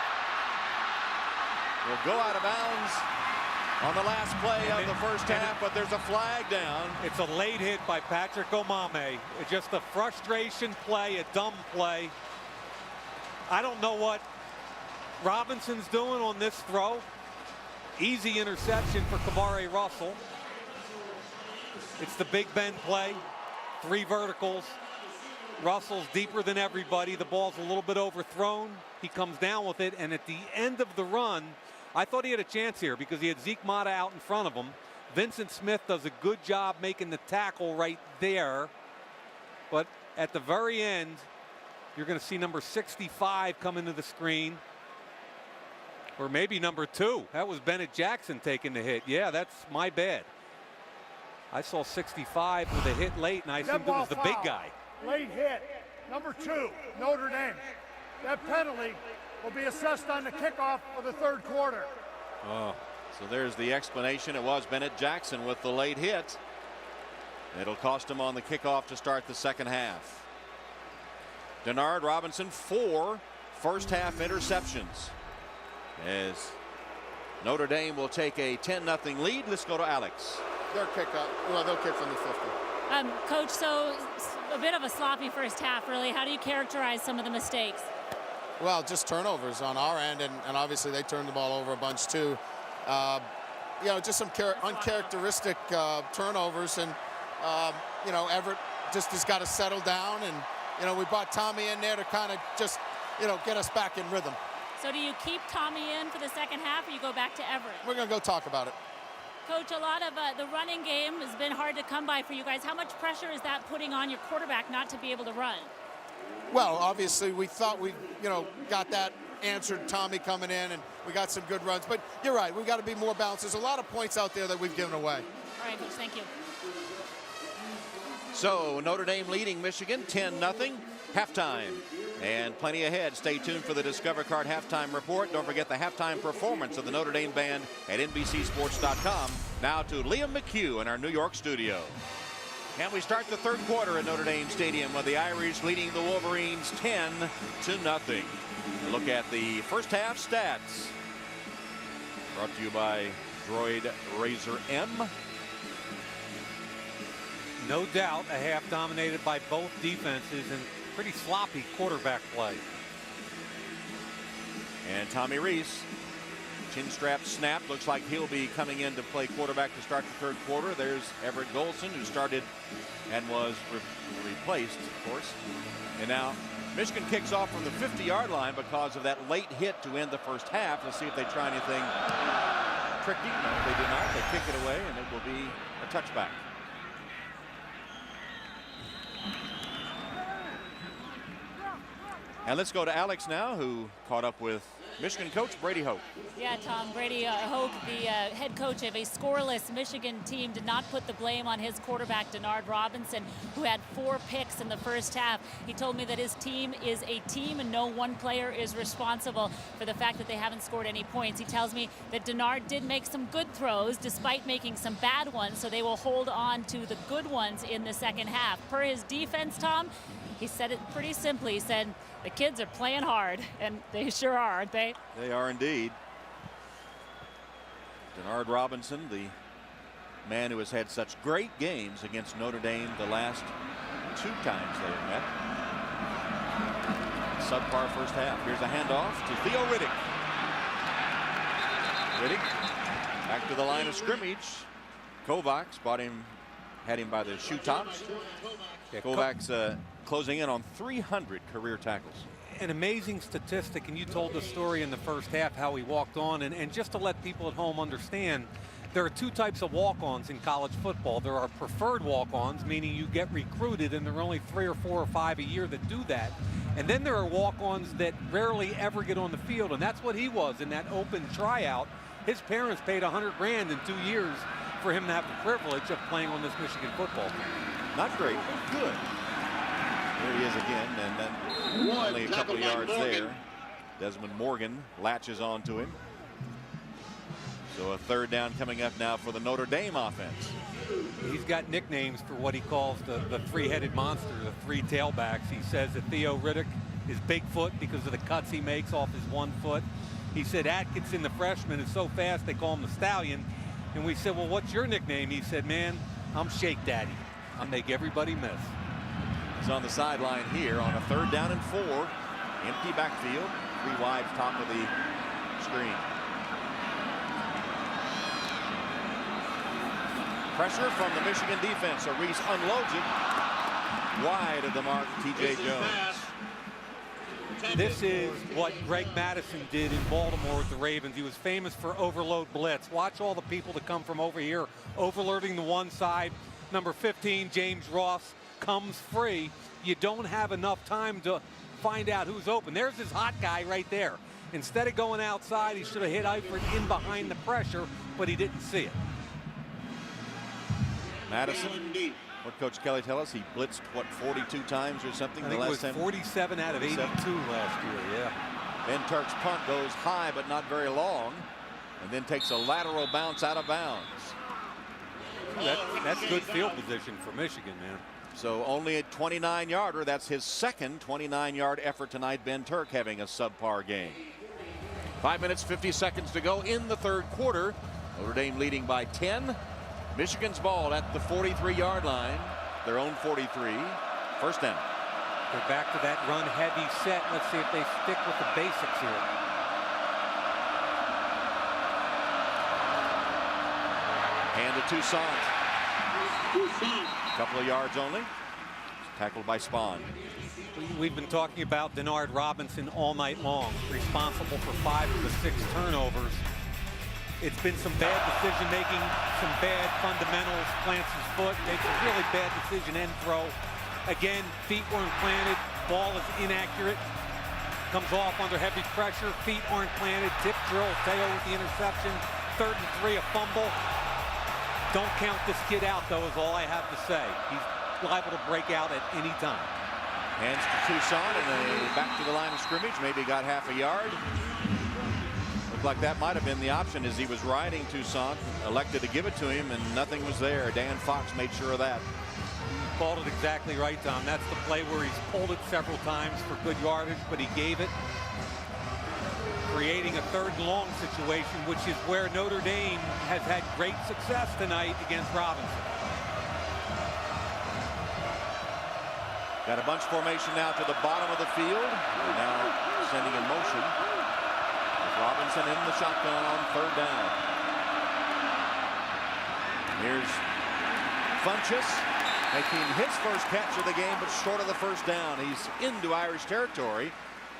will go out of bounds on the last play of the first half, but there's a flag down. It's a late hit by Patrick Omame. It's just a frustration play, a dumb play. I don't know what Robinson's doing on this throw. Easy interception for Gavari Russell. It's the Big Ben play. 3 verticals. Russell's deeper than everybody. The ball's a little bit overthrown. He comes down with it, and at the end of the run, I thought he had a chance here because he had Zeke Mata out in front of him. Vincent Smith does a good job making the tackle right there. But at the very end, you're going to see number 65 come into the screen. Or maybe number 2. That was Bennett Jackson taking the hit. Yeah, that's my bad. I saw 65 with a hit late, and I assumed it was the big guy. Late hit. Number 2, Notre Dame. That penalty will be assessed on the kickoff of the 3rd quarter. Oh, so there's the explanation. It was Bennett Jackson with the late hit. It'll cost him on the kickoff to start the second half. Denard Robinson, 4 first half interceptions. As Notre Dame will take a 10-0 lead. Let's go to Alex. They'll kick up. Well, they'll kick from the 50. Coach, so a bit of a sloppy first half, really. How do you characterize some of the mistakes? Well, just turnovers on our end, and obviously they turned the ball over a bunch too. You know, just some uncharacteristic turnovers, and you know, Everett just has got to settle down, and you know, we brought Tommy in there to kind of just, you know, get us back in rhythm. So do you keep Tommy in for the second half, or you go back to Everett? We're going to go talk about it. Coach, a lot of the running game has been hard to come by for you guys. How much pressure is that putting on your quarterback not to be able to run? Well, obviously we thought we, you know, got that answered, Tommy coming in, and we got some good runs. But you're right, we've got to be more balanced. There's a lot of points out there that we've given away. All right, Coach, thank you. So Notre Dame leading Michigan 10-0. Halftime. And plenty ahead. Stay tuned for the Discover Card halftime report. Don't forget the halftime performance of the Notre Dame band at NBCSports.com. Now to Liam McHugh in our New York studio. And we start the 3rd quarter at Notre Dame Stadium with the Irish leading the Wolverines 10-0. Look at the first half stats. Brought to you by Droid Razor M. No doubt a half dominated by both defenses and pretty sloppy quarterback play. And Tommy Rees, chin strap snap. Looks like he'll be coming in to play quarterback to start the 3rd quarter. There's Everett Golson, who started and was replaced, of course. And now Michigan kicks off from the 50-yard line because of that late hit to end the first half. Let's see if they try anything tricky. No, they do not. They kick it away, and it will be a touchback. And let's go to Alex now, who caught up with Michigan coach Brady Hoke. Yeah, Tom, Brady Hoke, the head coach of a scoreless Michigan team, did not put the blame on his quarterback, Denard Robinson, who had 4 picks in the first half. He told me that his team is a team and no one player is responsible for the fact that they haven't scored any points. He tells me that Denard did make some good throws despite making some bad ones, so they will hold on to the good ones in the second half. Per his defense, Tom, he said it pretty simply. He said, the kids are playing hard, and they sure are, aren't they? They are indeed. Denard Robinson, the man who has had such great games against Notre Dame the last 2 times they have met. Subpar first half. Here's a handoff to Theo Riddick. Riddick back to the line of scrimmage. Kovacs had him by the shoe tops. Yeah, Kovacs closing in on 300 career tackles. an amazing statistic, and you told the story in the first half how he walked on, and just to let people at home understand, there are two types of walk-ons in college football. There are preferred walk-ons, meaning you get recruited, and there are only 3 or 4 or 5 a year that do that. And then there are walk-ons that rarely ever get on the field, and that's what he was in that open tryout. His parents paid $100 grand in 2 years for him to have the privilege of playing on this Michigan football team. Not great, but good. There he is again, and then only a couple of yards there. Desmond Morgan latches onto him. So a third down coming up now for the Notre Dame offense. He's got nicknames for what he calls the three-headed monster, the three tailbacks. He says that Theo Riddick is Bigfoot because of the cuts he makes off his 1 foot. He said Atkinson, the freshman, is so fast they call him the Stallion. And we said, well, what's your nickname? He said, man, I'm Shake Daddy. I make everybody miss. He's on the sideline here on a 3rd down and 4. Empty backfield. 3 wides top of the screen. Pressure from the Michigan defense. So Reese unloads it wide of the mark, T.J. Jones. This is what Greg Madison did in Baltimore with the Ravens. He was famous for overload blitz. Watch all the people that come from over here overloading the one side. Number 15, James Ross, comes free. You don't have enough time to find out who's open. There's his hot guy right there. Instead of going outside, he should have hit Eifert in behind the pressure, but he didn't see it. Madison, what Coach Kelly tell us? He blitzed, what, 42 times or something? I think it was 47 out of 82 last year, yeah. Ben Turk's punt goes high but not very long, and then takes a lateral bounce out of bounds. That's good field position for Michigan, man. So only a 29-yarder. That's his second 29-yard effort tonight. Ben Turk having a subpar game. 5 minutes, 50 seconds to go in the 3rd quarter. Notre Dame leading by 10. Michigan's ball at the 43-yard line. Their own 43. First down. They're back to that run-heavy set. Let's see if they stick with the basics here. And to Toussaint. Couple of yards only. Tackled by Spahn. We've been talking about Denard Robinson all night long, responsible for 5 of the 6 turnovers. It's been some bad decision making, some bad fundamentals. Plants his foot, makes a really bad decision and throw. Again, feet weren't planted, ball is inaccurate, comes off under heavy pressure, feet aren't planted, tip drill, Teo with the interception, 3rd and 3, a fumble. Don't count this kid out, though, is all I have to say. He's liable to break out at any time. Hands to Toussaint, and then back to the line of scrimmage. Maybe got half a yard. Looked like that might have been the option as he was riding Toussaint. Elected to give it to him, and nothing was there. Dan Fox made sure of that. You called it exactly right, Tom. That's the play where he's pulled it several times for good yardage, but he gave it, creating a 3rd and long situation, which is where Notre Dame has had great success tonight against Robinson. Got a bunch formation now to the bottom of the field. Now sending in motion. With Robinson in the shotgun on 3rd down. Here's Funchess making his first catch of the game, but short of the 1st down. He's into Irish territory,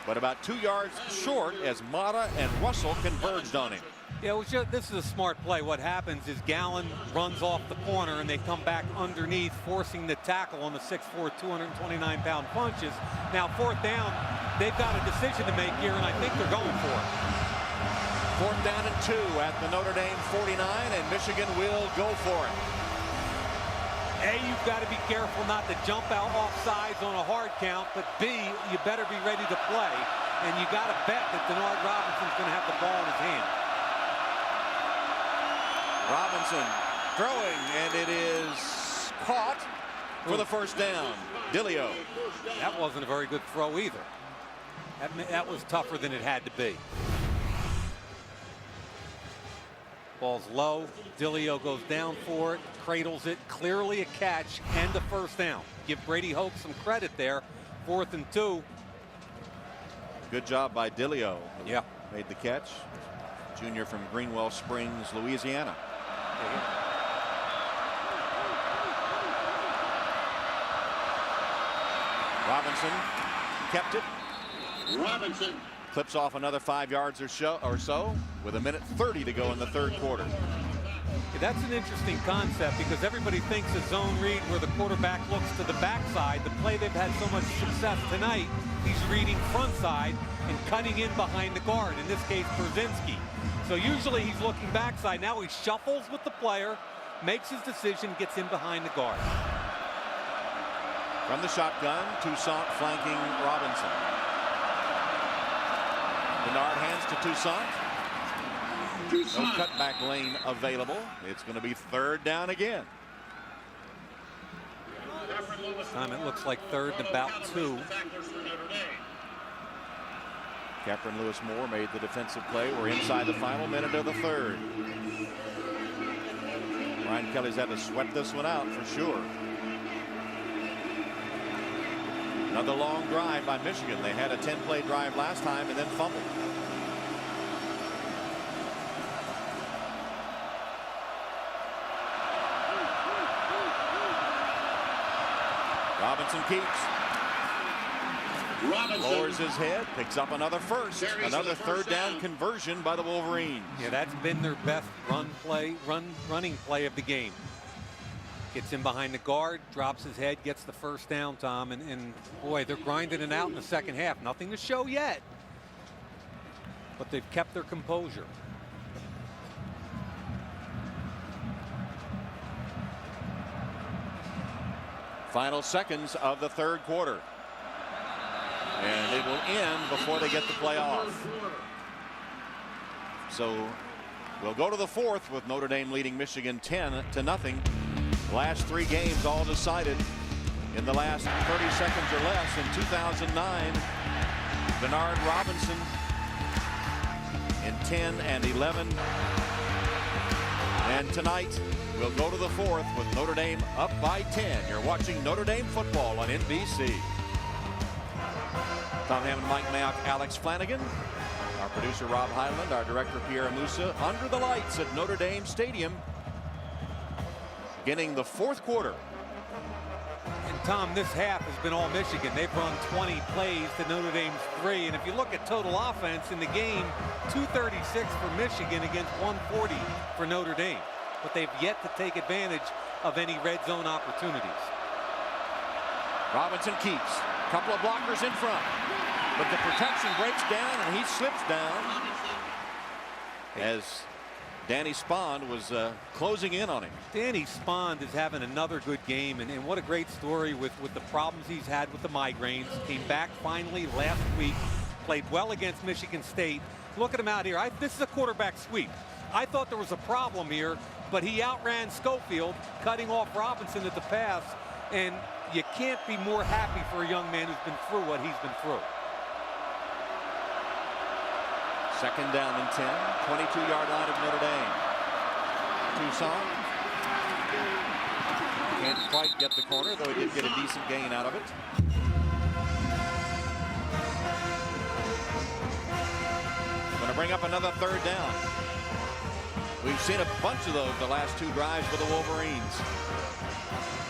but about 2 yards short as Mata and Russell converged on him. Yeah, this is a smart play. What happens is Gallen runs off the corner and they come back underneath, forcing the tackle on the 6'4", 229-pound Funchess. Now 4th down, they've got a decision to make here, and I think they're going for it. 4th down and 2 at the Notre Dame 49, and Michigan will go for it. A, you've got to be careful not to jump out off sides on a hard count, but B, you better be ready to play, and you got to bet that Denard Robinson's going to have the ball in his hand. Robinson Throwing, and it is caught for the 1st down. Dillio. That wasn't a very good throw either. That was tougher than it had to be. Ball's low. Dillio goes down for it, cradles it, clearly a catch and a 1st down. Give Brady Hoke some credit there. 4th and 2. Good job by Dillio. Yeah. Made the catch. Junior from Greenwell Springs, Louisiana. Robinson kept it. Robinson. Clips off another 5 yards or so with 1:30 to go in the third quarter. Yeah, that's an interesting concept because everybody thinks a zone read where the quarterback looks to the backside. The play they've had so much success tonight, he's reading front side and cutting in behind the guard, in this case Brzezinski. So usually he's looking backside. Now he shuffles with the player, makes his decision, gets in behind the guard. From the shotgun, Toussaint flanking Robinson. Denard hands to Toussaint. No cutback lane available. It's going to be third down again. This time it looks like third and about 2. Capron Lewis Moore made the defensive play. We're inside the final minute of the third. Brian Kelly's had to sweat this one out for sure. Another long drive by Michigan. They had a 10-play drive last time and then fumbled. Robinson keeps. Lowers his head, picks up another first. Another third down conversion by the Wolverines. Yeah, that's been their best running play of the game. Gets in behind the guard, drops his head, gets the first down, Tom, and boy, they're grinding it out in the second half. Nothing to show yet, but they've kept their composure. Final seconds of the third quarter. And it will end before they get the play off. So we'll go to the fourth with Notre Dame leading Michigan 10-0. Last 3 games all decided in the last 30 seconds or less. In 2009, Denard Robinson in 10 and 11. And tonight we'll go to the fourth with Notre Dame up by 10. You're watching Notre Dame football on NBC. Tom Hammond, Mike Mayock, Alex Flanagan. Our producer Rob Highland, our director Pierre Musa, under the lights at Notre Dame Stadium. Beginning the fourth quarter. And Tom, this half has been all Michigan. They've run 20 plays to Notre Dame's 3. And if you look at total offense in the game, 236 for Michigan against 140 for Notre Dame. But they've yet to take advantage of any red zone opportunities. Robinson keeps. Couple of blockers in front. But the protection breaks down and he slips down as Danny Spond was closing in on him. Danny Spond is having another good game, and what a great story with the problems he's had with the migraines. Came back finally last week, played well against Michigan State. Look at him out here. This is a quarterback sweep. I thought there was a problem here, but he outran Schofield, cutting off Robinson at the pass, and you can't be more happy for a young man who's been through what he's been through. Second down and 10, 22-yard line of Notre Dame. Toussaint can't quite get the corner, though he did get a decent gain out of it. Going to bring up another third down. We've seen a bunch of those the last 2 drives for the Wolverines,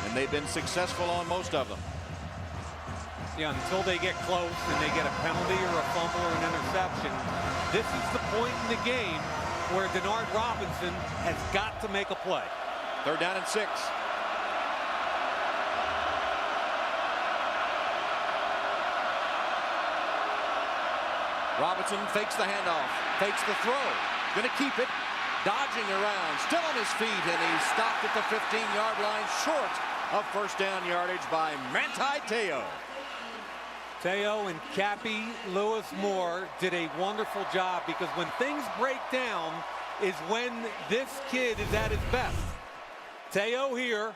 and they've been successful on most of them. Yeah, until they get close and they get a penalty or a fumble or an interception. This is the point in the game where Denard Robinson has got to make a play. Third down and 6. Robinson fakes the handoff, fakes the throw, going to keep it, dodging around, still on his feet, and he's stopped at the 15-yard line, short of first down yardage by Mant'i Teo. Teo and Cappy Lewis Moore did a wonderful job, because when things break down is when this kid is at his best. Teo here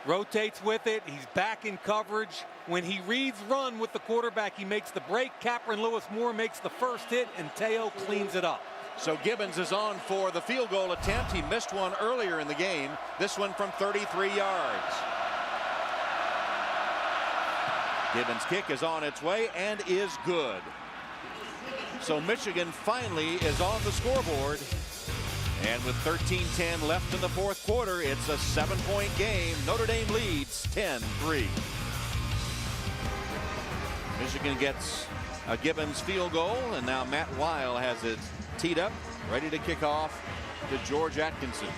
rotates with it. He's back in coverage. When he reads run with the quarterback, he makes the break. Capron Lewis Moore makes the first hit, and Teo cleans it up. So Gibbons is on for the field goal attempt. He missed one earlier in the game. This one from 33 yards. Gibbons' kick is on its way and is good. So Michigan finally is on the scoreboard. And with 13-10 left in the fourth quarter, it's a 7-point game. Notre Dame leads 10-3. Michigan gets a Gibbons field goal, and now Matt Weil has it teed up, ready to kick off to George Atkinson.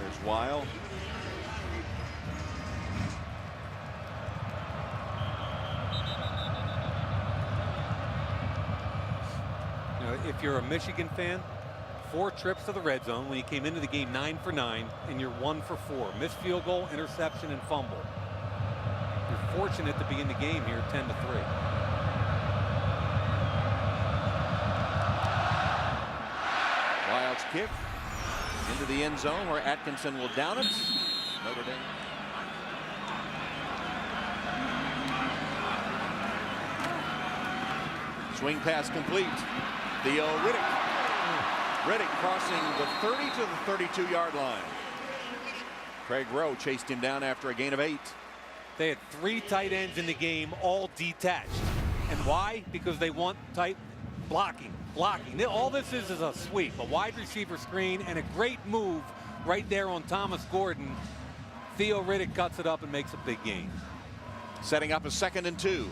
There's Weil. You know, if you're a Michigan fan, 4 trips to the red zone when you came into the game 9 for 9, and you're 1 for 4. Missed field goal, interception, and fumble. You're fortunate to be in the game here 10-3. Wild's kick into the end zone where Atkinson will down it. Notre Dame. Swing pass complete. Theo Riddick. Riddick crossing the 30 to the 32-yard line. Craig Rowe chased him down after a gain of 8. They had 3 tight ends in the game, all detached. And why? Because they want tight blocking. All this is a sweep, a wide receiver screen, and a great move right there on Thomas Gordon. Theo Riddick cuts it up and makes a big gain. Setting up a 2nd and 2.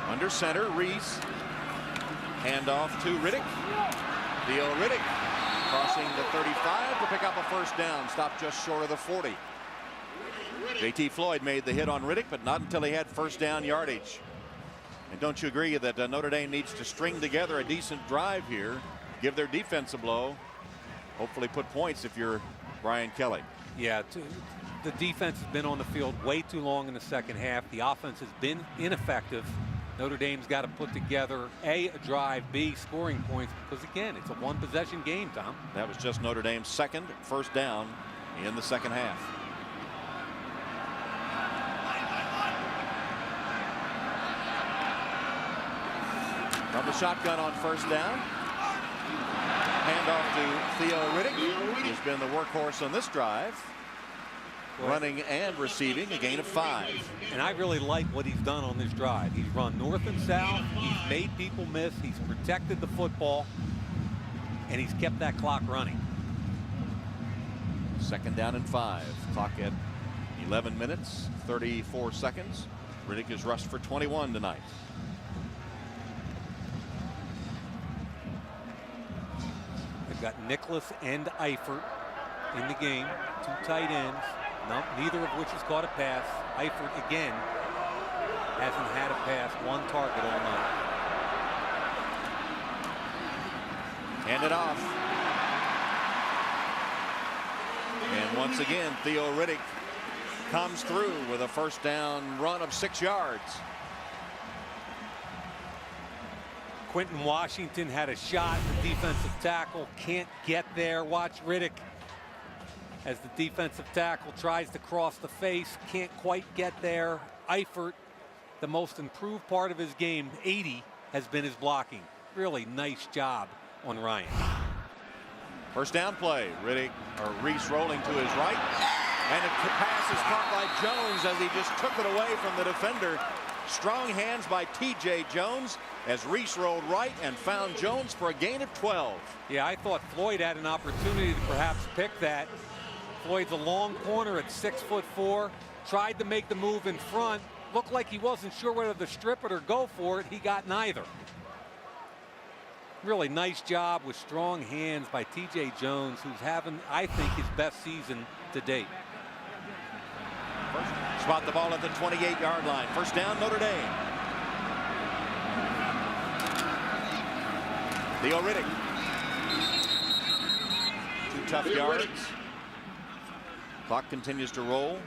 Under center, Reese. Handoff to Riddick. Theo Riddick crossing the 35 to pick up a first down. Stopped just short of the 40. J.T. Floyd made the hit on Riddick, but not until he had first down yardage. And don't you agree that Notre Dame needs to string together a decent drive here, give their defense a blow, hopefully put points if you're Brian Kelly? Yeah, the defense has been on the field way too long in the second half. The offense has been ineffective. Notre Dame's got to put together a drive, B, scoring points, because again, it's a 1-possession game, Tom. That was just Notre Dame's 2nd first down in the second half. From the shotgun on first down. Handoff to Theo Riddick. He's been the workhorse on this drive. Running and receiving, a gain of 5. And I really like what he's done on this drive. He's run north and south. He's made people miss. He's protected the football. And he's kept that clock running. 2nd down and 5. Clock at 11 minutes, 34 seconds. Riddick has rushed for 21 tonight. They've got Nicholas and Eifert in the game. 2 tight ends. No, neither of which has caught a pass. Eifert again hasn't had a pass, 1 target all night. Hand it off. And once again, Theo Riddick comes through with a first down run of 6 yards. Quentin Washington had a shot. The defensive tackle can't get there. Watch Riddick as the defensive tackle tries to cross the face, can't quite get there. Eifert, the most improved part of his game, 80, has been his blocking. Really nice job on Ryan. First down play. Reese rolling to his right. And a pass is caught by Jones as he just took it away from the defender. Strong hands by T.J. Jones as Reese rolled right and found Jones for a gain of 12. Yeah, I thought Floyd had an opportunity to perhaps pick that. Floyd's a long corner at 6'4", tried to make the move in front. Looked like he wasn't sure whether to strip it or go for it. He got neither. Really nice job with strong hands by T.J. Jones, who's having, I think, his best season to date. Spot the ball at the 28-yard line. First down, Notre Dame. Theo Riddick. 2 tough yards. Clock continues to roll.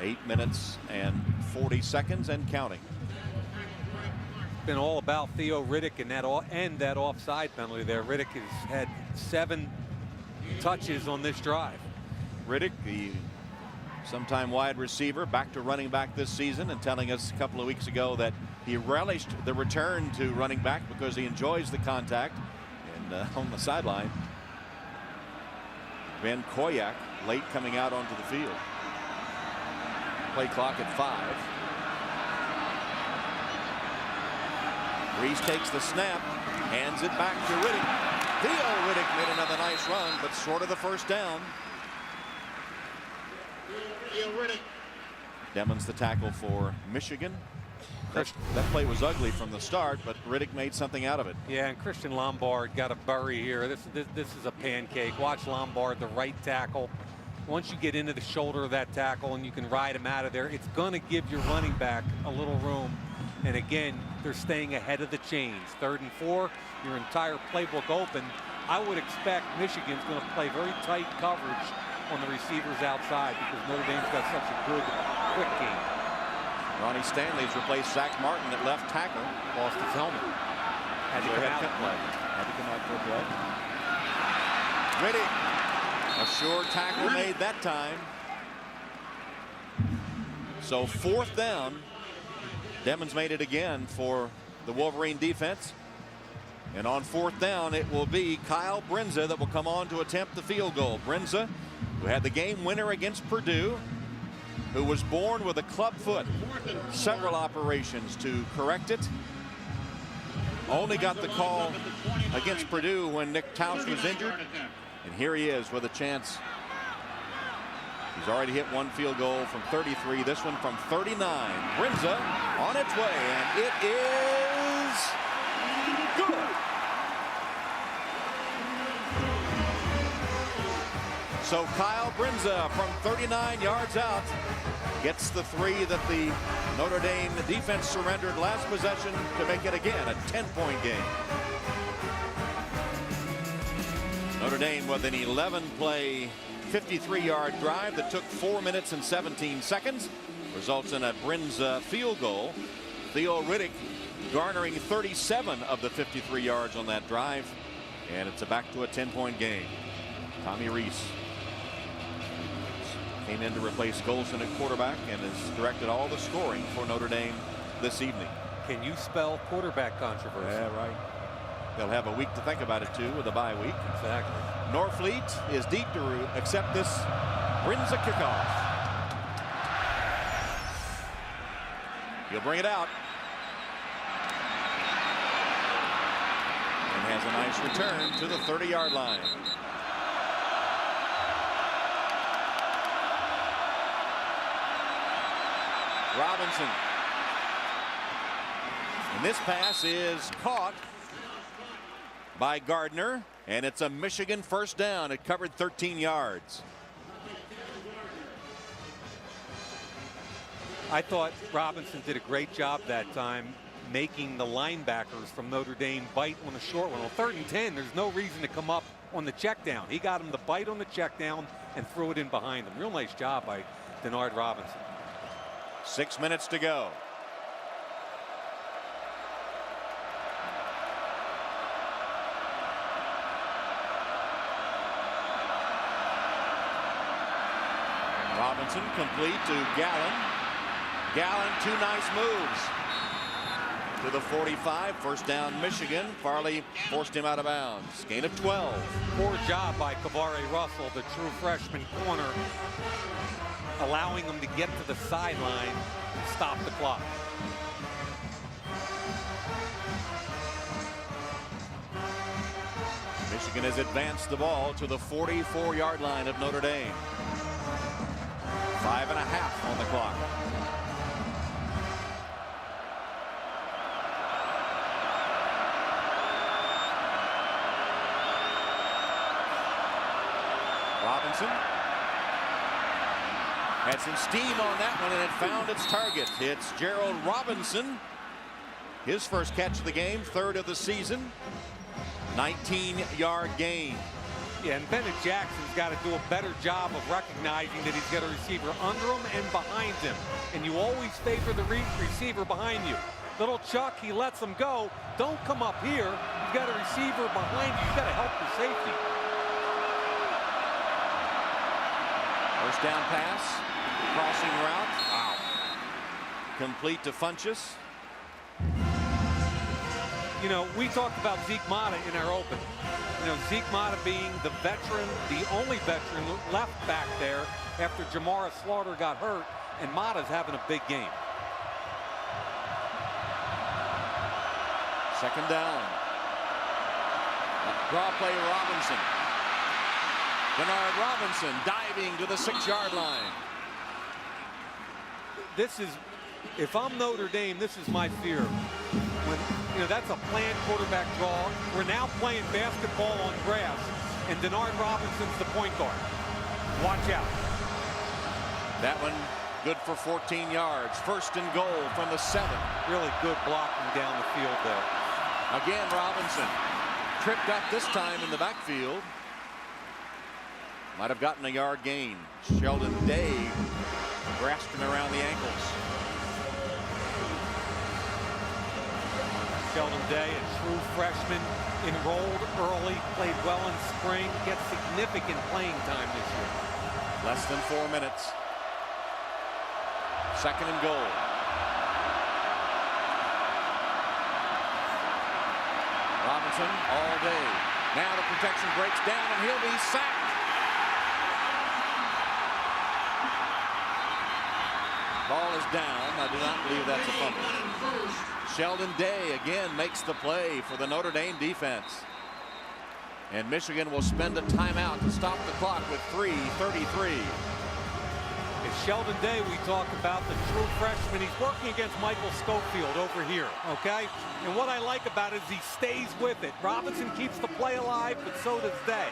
8 minutes and 40 seconds and counting. Been all about Theo Riddick and that offside penalty there. Riddick has had 7 touches on this drive. Riddick, the sometime wide receiver, back to running back this season, and telling us a couple of weeks ago that he relished the return to running back because he enjoys the contact. And on the sideline, Ben Koyak late coming out onto the field. Play clock at 5. Reese takes the snap, Hands it back to Riddick. Theo Riddick made another nice run, but short of the first down. Theo Riddick. Demons the tackle for Michigan. That play was ugly from the start, but Riddick made something out of it. Yeah, and Christian Lombard got a bury here. This is a pancake. Watch Lombard, the right tackle. Once you get into the shoulder of that tackle and you can ride him out of there, it's going to give your running back a little room. And again, they're staying ahead of the chains. 3rd and 4, your entire playbook open. I would expect Michigan's going to play very tight coverage on the receivers outside because Notre Dame's got such a good quick game. Ronnie Stanley's replaced Zach Martin at left tackle. Lost his helmet. Had to come out and play. Had to come out for a play. Riddick. A sure tackle made that time. So 4th down. Demons made it again for the Wolverine defense. And on 4th down, it will be Kyle Brinza that will come on to attempt the field goal. Brinza, who had the game winner against Purdue, who was born with a club foot. Several operations to correct it. Only got the call against Purdue when Nick Tausch was injured. And here he is with a chance. He's already hit 1 field goal from 33. This one from 39. Brinza on its way, and it is good. So Kyle Brinza from 39 yards out gets the 3 that the Notre Dame defense surrendered last possession to make it again a 10-point game. Notre Dame with an 11-play 53-yard drive that took 4 minutes and 17 seconds results in a Brinza field goal. Theo Riddick garnering 37 of the 53 yards on that drive, and it's back to a 10-point game. Tommy Rees came in to replace Golson at quarterback and has directed all the scoring for Notre Dame this evening. Can you spell quarterback controversy? Yeah, right. They'll have a week to think about it too with a bye week. Exactly. Norfleet is deep to accept this Brinza kickoff. He'll bring it out. And has a nice return to the 30-yard line. Robinson. And this pass is caught by Gardner, and it's a Michigan first down. It covered 13 yards. I thought Robinson did a great job that time making the linebackers from Notre Dame bite on the short one. On 3rd and 10, there's no reason to come up on the check down. He got him to bite on the check down and threw it in behind him. Real nice job by Denard Robinson. 6 minutes to go. Robinson complete to Gallen. Gallen, 2 nice moves to the 45. First down Michigan. Farley forced him out of bounds. Gain of 12. Poor job by Kavari Russell, the true freshman corner, allowing him to get to the sideline and stop the clock. Michigan has advanced the ball to the 44-yard line of Notre Dame. 5.5 on the clock. Robinson had some steam on that one, and it found its target. It's Gerald Robinson. His first catch of the game, 3rd of the season. 19-yard gain. Yeah, and Bennett Jackson's got to do a better job of recognizing that he's got a receiver under him and behind him. And you always favor the receiver behind you. Little Chuck, he lets him go. Don't come up here. You've got a receiver behind you. You've got to help the safety. First down pass. Crossing route. Wow. Complete to Funchess. You know, we talked about Zeke Mata in our open. You know, Zeke Mata being the veteran, the only veteran left back there after Jamara Slaughter got hurt, and Mata's having a big game. Second down. Draw play Robinson. Denard Robinson diving to the 6-yard line. This is, if I'm Notre Dame, this is my fear. When, you know, that's a planned quarterback draw. We're now playing basketball on grass, and Denard Robinson's the point guard. Watch out. That one good for 14 yards. First and goal from the 7. Really good blocking down the field there. Again, Robinson tripped up this time in the backfield. Might have gotten a yard gain. Sheldon Day grasped him around the ankles. Sheldon Day, a true freshman, enrolled early, played well in spring, gets significant playing time this year. Less than 4 minutes. Second and goal. Robinson all day. Now the protection breaks down and he'll be sacked. Ball is down. I do not believe that's a fumble. Sheldon Day again makes the play for the Notre Dame defense. And Michigan will spend a timeout to stop the clock with 3:33. It's Sheldon Day we talk about, the true freshman. He's working against Michael Schofield over here, okay? And what I like about it is he stays with it. Robinson keeps the play alive, but so does Day.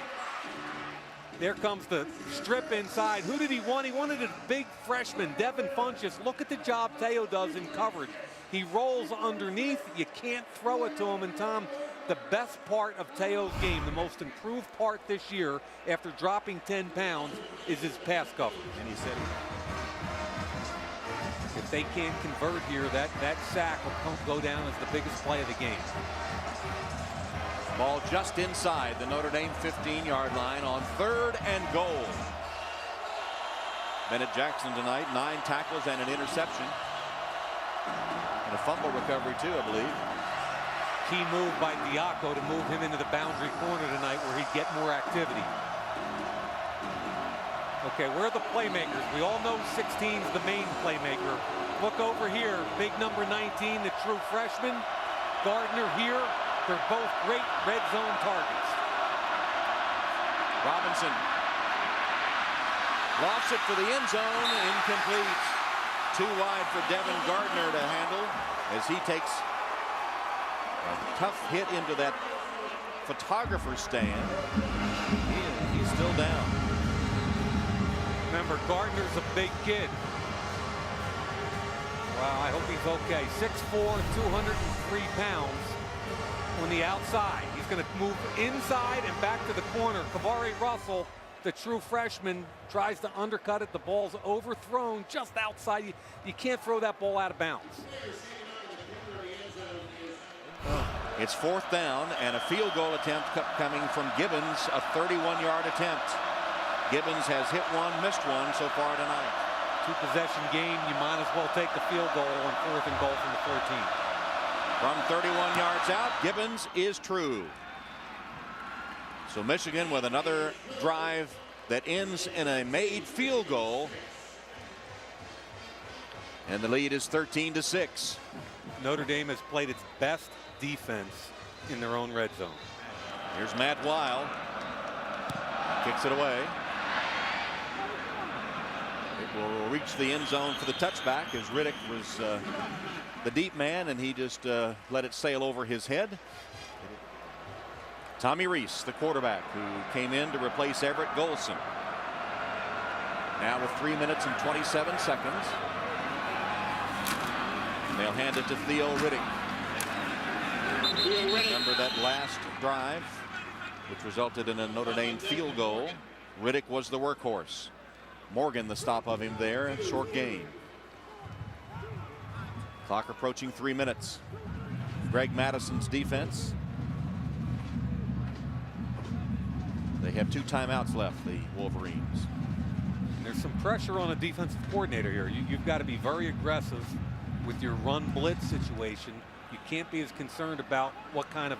There comes the strip inside. Who did he want? He wanted a big freshman, Devin Funchess. Look at the job Teo does in coverage. He rolls underneath. You can't throw it to him. And Tom, the best part of Teo's game, the most improved part this year after dropping 10 pounds, is his pass coverage. And he said if they can't convert here, that sack will go down as the biggest play of the game. ball just inside the Notre Dame 15-yard line on 3rd and goal. Bennett Jackson tonight, 9 tackles and an interception. And a fumble recovery too, I believe. Key move by Diaco to move him into the boundary corner tonight where he'd get more activity. Okay, where are the playmakers? We all know 16's the main playmaker. Look over here, big number 19, the true freshman. Gardner here. They're both great red zone targets. Robinson lofts it for the end zone, incomplete. Too wide for Devin Gardner to handle as he takes a tough hit into that photographer's stand. He's still down. Remember, Gardner's a big kid. Wow, I hope he's okay. 6'4", 203 pounds on the outside. He's going to move inside and back to the corner. Kavari Russell, the true freshman, tries to undercut it. The ball's overthrown just outside. You can't throw that ball out of bounds. It's 4th down and a field goal attempt coming from Gibbons, a 31-yard attempt. Gibbons has hit one, missed one so far tonight. 2-possession game. You might as well take the field goal on 4th and goal from the 14. From 31 yards out, Gibbons is true. So Michigan with another drive that ends in a made field goal. And the lead is 13-6. Notre Dame has played its best defense in their own red zone. Here's Matt Weil. Kicks it away. It will reach the end zone for the touchback as Riddick was the deep man and he just let it sail over his head. Tommy Rees, the quarterback who came in to replace Everett Golson. Now with 3 minutes and 27 seconds. They'll hand it to Theo Riddick. Remember that last drive, which resulted in a Notre Dame field goal. Riddick was the workhorse. Morgan the stop of him there, short gain. Clock approaching 3 minutes. Greg Madison's defense. They have 2 timeouts left, the Wolverines. And there's some pressure on a defensive coordinator here. You've got to be very aggressive with your run blitz situation. You can't be as concerned about what kind of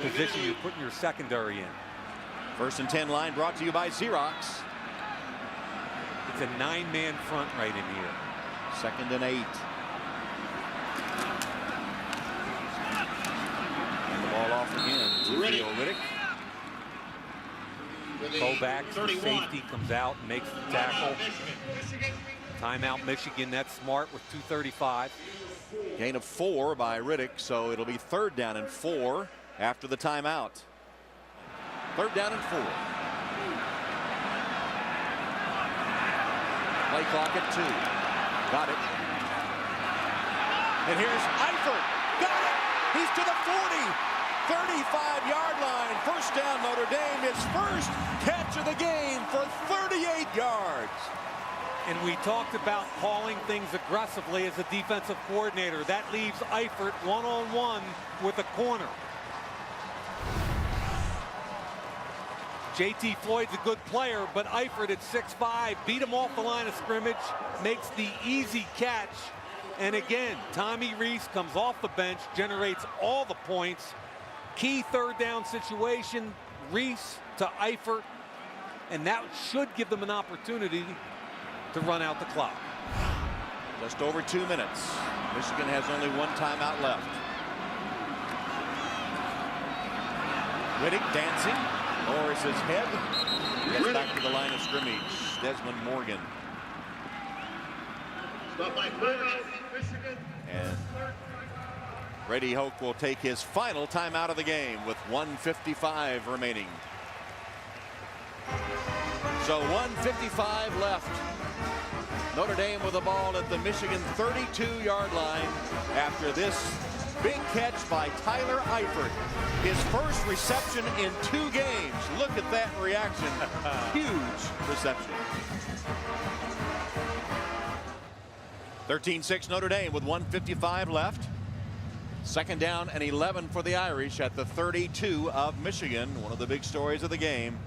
position you put in your secondary in. 1st and 10 line brought to you by Xerox. It's a 9-man front right in here. 2nd and 8. And the ball off again to Theo Riddick. Kovacs, the 31. safety, comes out and makes the tackle. Timeout Michigan. That's smart with 2:35. Gain of 4 by Riddick, so it'll be 3rd down and 4 after the timeout. 3rd down and 4. Play clock at 2. Got it. And here's Eifert. Got it. He's to the 40. 35-yard line. 1st down Notre Dame. His first catch of the game for 38 yards. And we talked about calling things aggressively as a defensive coordinator. That leaves Eifert one-on-one with a corner. JT Floyd's a good player, but Eifert at 6'5", beat him off the line of scrimmage, makes the easy catch. And again, Tommy Rees comes off the bench, generates all the points. Key 3rd down situation, Rees to Eifert, and that should give them an opportunity to run out the clock. Just over 2 minutes. Michigan has only 1 timeout left. Riddick dancing, lowers his head, gets back to the line of scrimmage. Desmond Morgan. And Brady Hoke will take his final timeout of the game with 1:55 remaining. So 1:55 left. Notre Dame with the ball at the Michigan 32-yard line after this big catch by Tyler Eifert. His first reception in 2 games. Look at that reaction. Huge reception. 13-6 Notre Dame with 1:55 left. 2nd down and 11 for the Irish at the 32 of Michigan. One of the big stories of the game.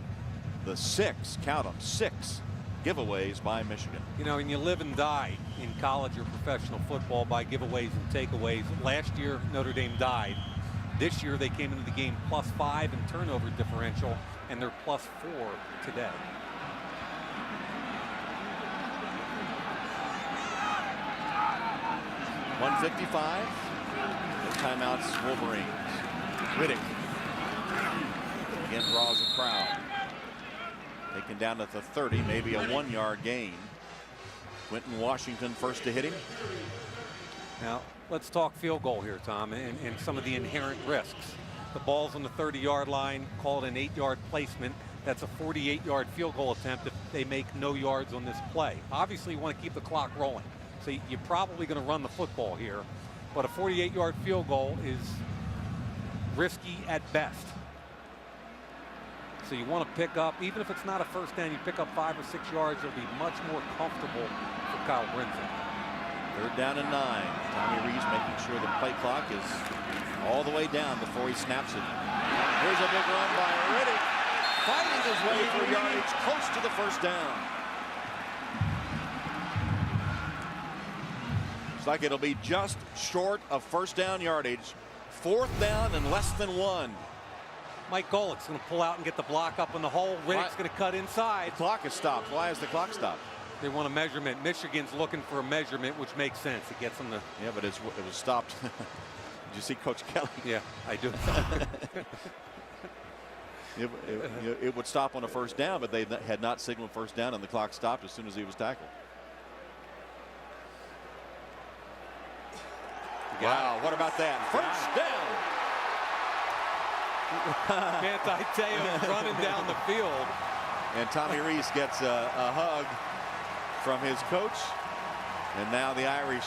The 6, count them, 6 giveaways by Michigan. You know, and you live and die in college or professional football by giveaways and takeaways. Last year, Notre Dame died. This year, they came into the game +5 in turnover differential, and they're +4 today. $155. The timeouts, Wolverines. Riddick again draws a crowd. Taken down at the 30, maybe a 1-yard gain. Quentin Washington first to hit him. Now, let's talk field goal here, Tom, and some of the inherent risks. The ball's on the 30-yard line, called an 8-yard placement. That's a 48-yard field goal attempt if they make no yards on this play. Obviously, you want to keep the clock rolling. So you're probably going to run the football here. But a 48-yard field goal is risky at best. So you want to pick up, even if it's not a 1st down, you pick up 5 or 6 yards, you'll be much more comfortable for Kyle Brinson. 3rd down and 9. Tommy Rees making sure the play clock is all the way down before he snaps it. Here's a big run by Riddick, fighting his way for yardage close to the 1st down. Looks like it'll be just short of 1st down yardage. 4th down and less than 1. Mike Golick's going to pull out and get the block up in the hole. Riddick's going to cut inside. The clock is stopped. Why is the clock stopped? They want a measurement. Michigan's looking for a measurement, which makes sense. It gets them the. Yeah, but it was stopped. Did you see Coach Kelly? Yeah, I do. It would stop on a 1st down, but they had not signaled 1st down, and the clock stopped as soon as he was tackled. Wow, what about that? 1st down. Mant'i Teo running down the field. And Tommy Rees gets a hug from his coach. And now the Irish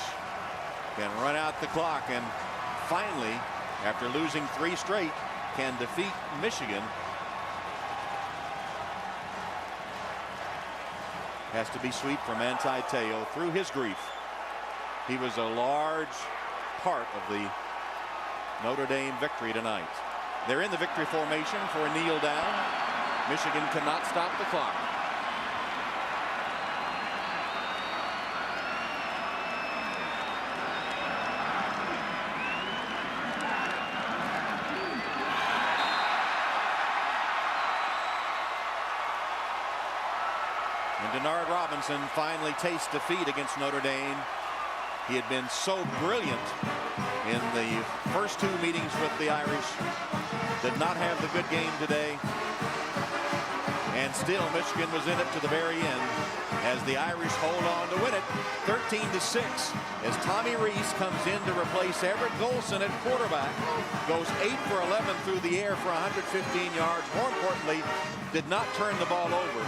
can run out the clock and finally, after losing 3 straight, can defeat Michigan. Has to be sweet for Mant'i Teo through his grief. He was a large part of the Notre Dame victory tonight. They're in the victory formation for a kneel down. Michigan cannot stop the clock. And Denard Robinson finally tastes defeat against Notre Dame. He had been so brilliant in the first 2 meetings with the Irish. Did not have the good game today. And And still, Michigan was in it to the very end as the Irish hold on to win it 13-6 as Tommy Rees comes in to replace Everett Golson at quarterback. Goes 8 for 11 through the air for 115 yards. More importantly, did not turn the ball over.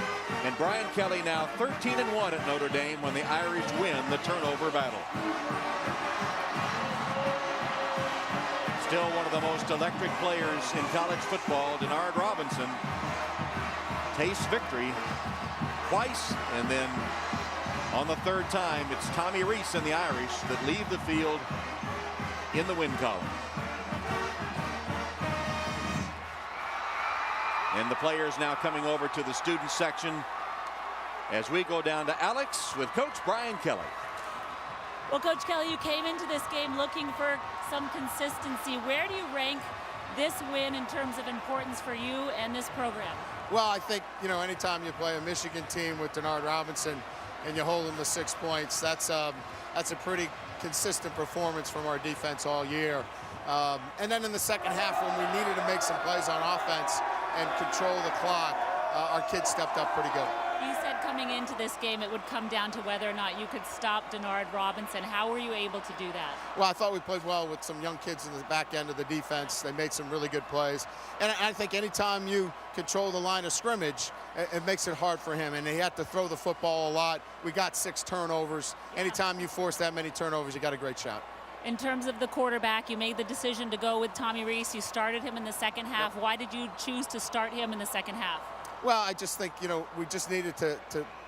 And Brian Kelly now 13-1 at Notre Dame when the Irish win the turnover battle. Still one of the most electric players in college football, Denard Robinson. Tastes victory twice, and then on the third time, it's Tommy Rees and the Irish that leave the field in the win column. And the players now coming over to the student section as we go down to Alex with Coach Brian Kelly. Well, Coach Kelly, you came into this game looking for some consistency. Where do you rank this win in terms of importance for you and this program? Well, I think, you know, anytime you play a Michigan team with Denard Robinson and you hold them to 6 points, that's a pretty consistent performance from our defense all year. And then in the second half, when we needed to make some plays on offense and control the clock, our kids stepped up pretty good. You said coming into this game it would come down to whether or not you could stop Denard Robinson. How were you able to do that? Well, I thought we played well with some young kids in the back end of the defense. They made some really good plays. And I think anytime you control the line of scrimmage, it makes it hard for him. And he had to throw the football a lot. We got 6 turnovers. Anytime you force that many turnovers, you got a great shot. In terms of the quarterback, you made the decision to go with Tommy Rees. You started him in the second half. Yep. Why did you choose to start him in the second half? Well, I just think, you know, we just needed to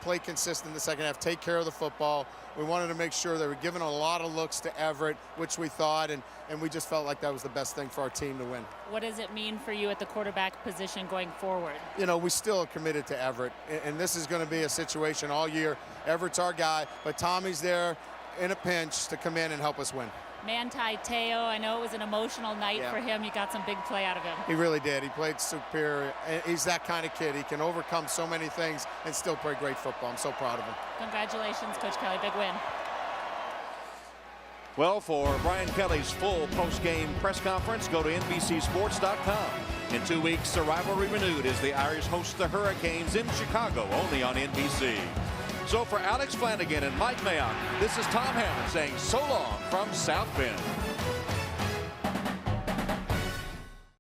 play consistent in the second half, take care of the football. We wanted to make sure they were giving a lot of looks to Everett, which we thought, and we just felt like that was the best thing for our team to win. What does it mean for you at the quarterback position going forward? You know, we still are committed to Everett, and this is going to be a situation all year. Everett's our guy, but Tommy's there in a pinch to come in and help us win. Mant'i Teo, I know it was an emotional night for him. You got some big play out of him. He really did. He played superior. He's that kind of kid. He can overcome so many things and still play great football. I'm so proud of him. Congratulations, Coach Kelly. Big win. Well, for Brian Kelly's full post-game press conference, go to NBCSports.com. In 2 weeks, the rivalry renewed as the Irish host the Hurricanes in Chicago, only on NBC. So for Alex Flanagan and Mike Mayock, this is Tom Hammond saying so long from South Bend.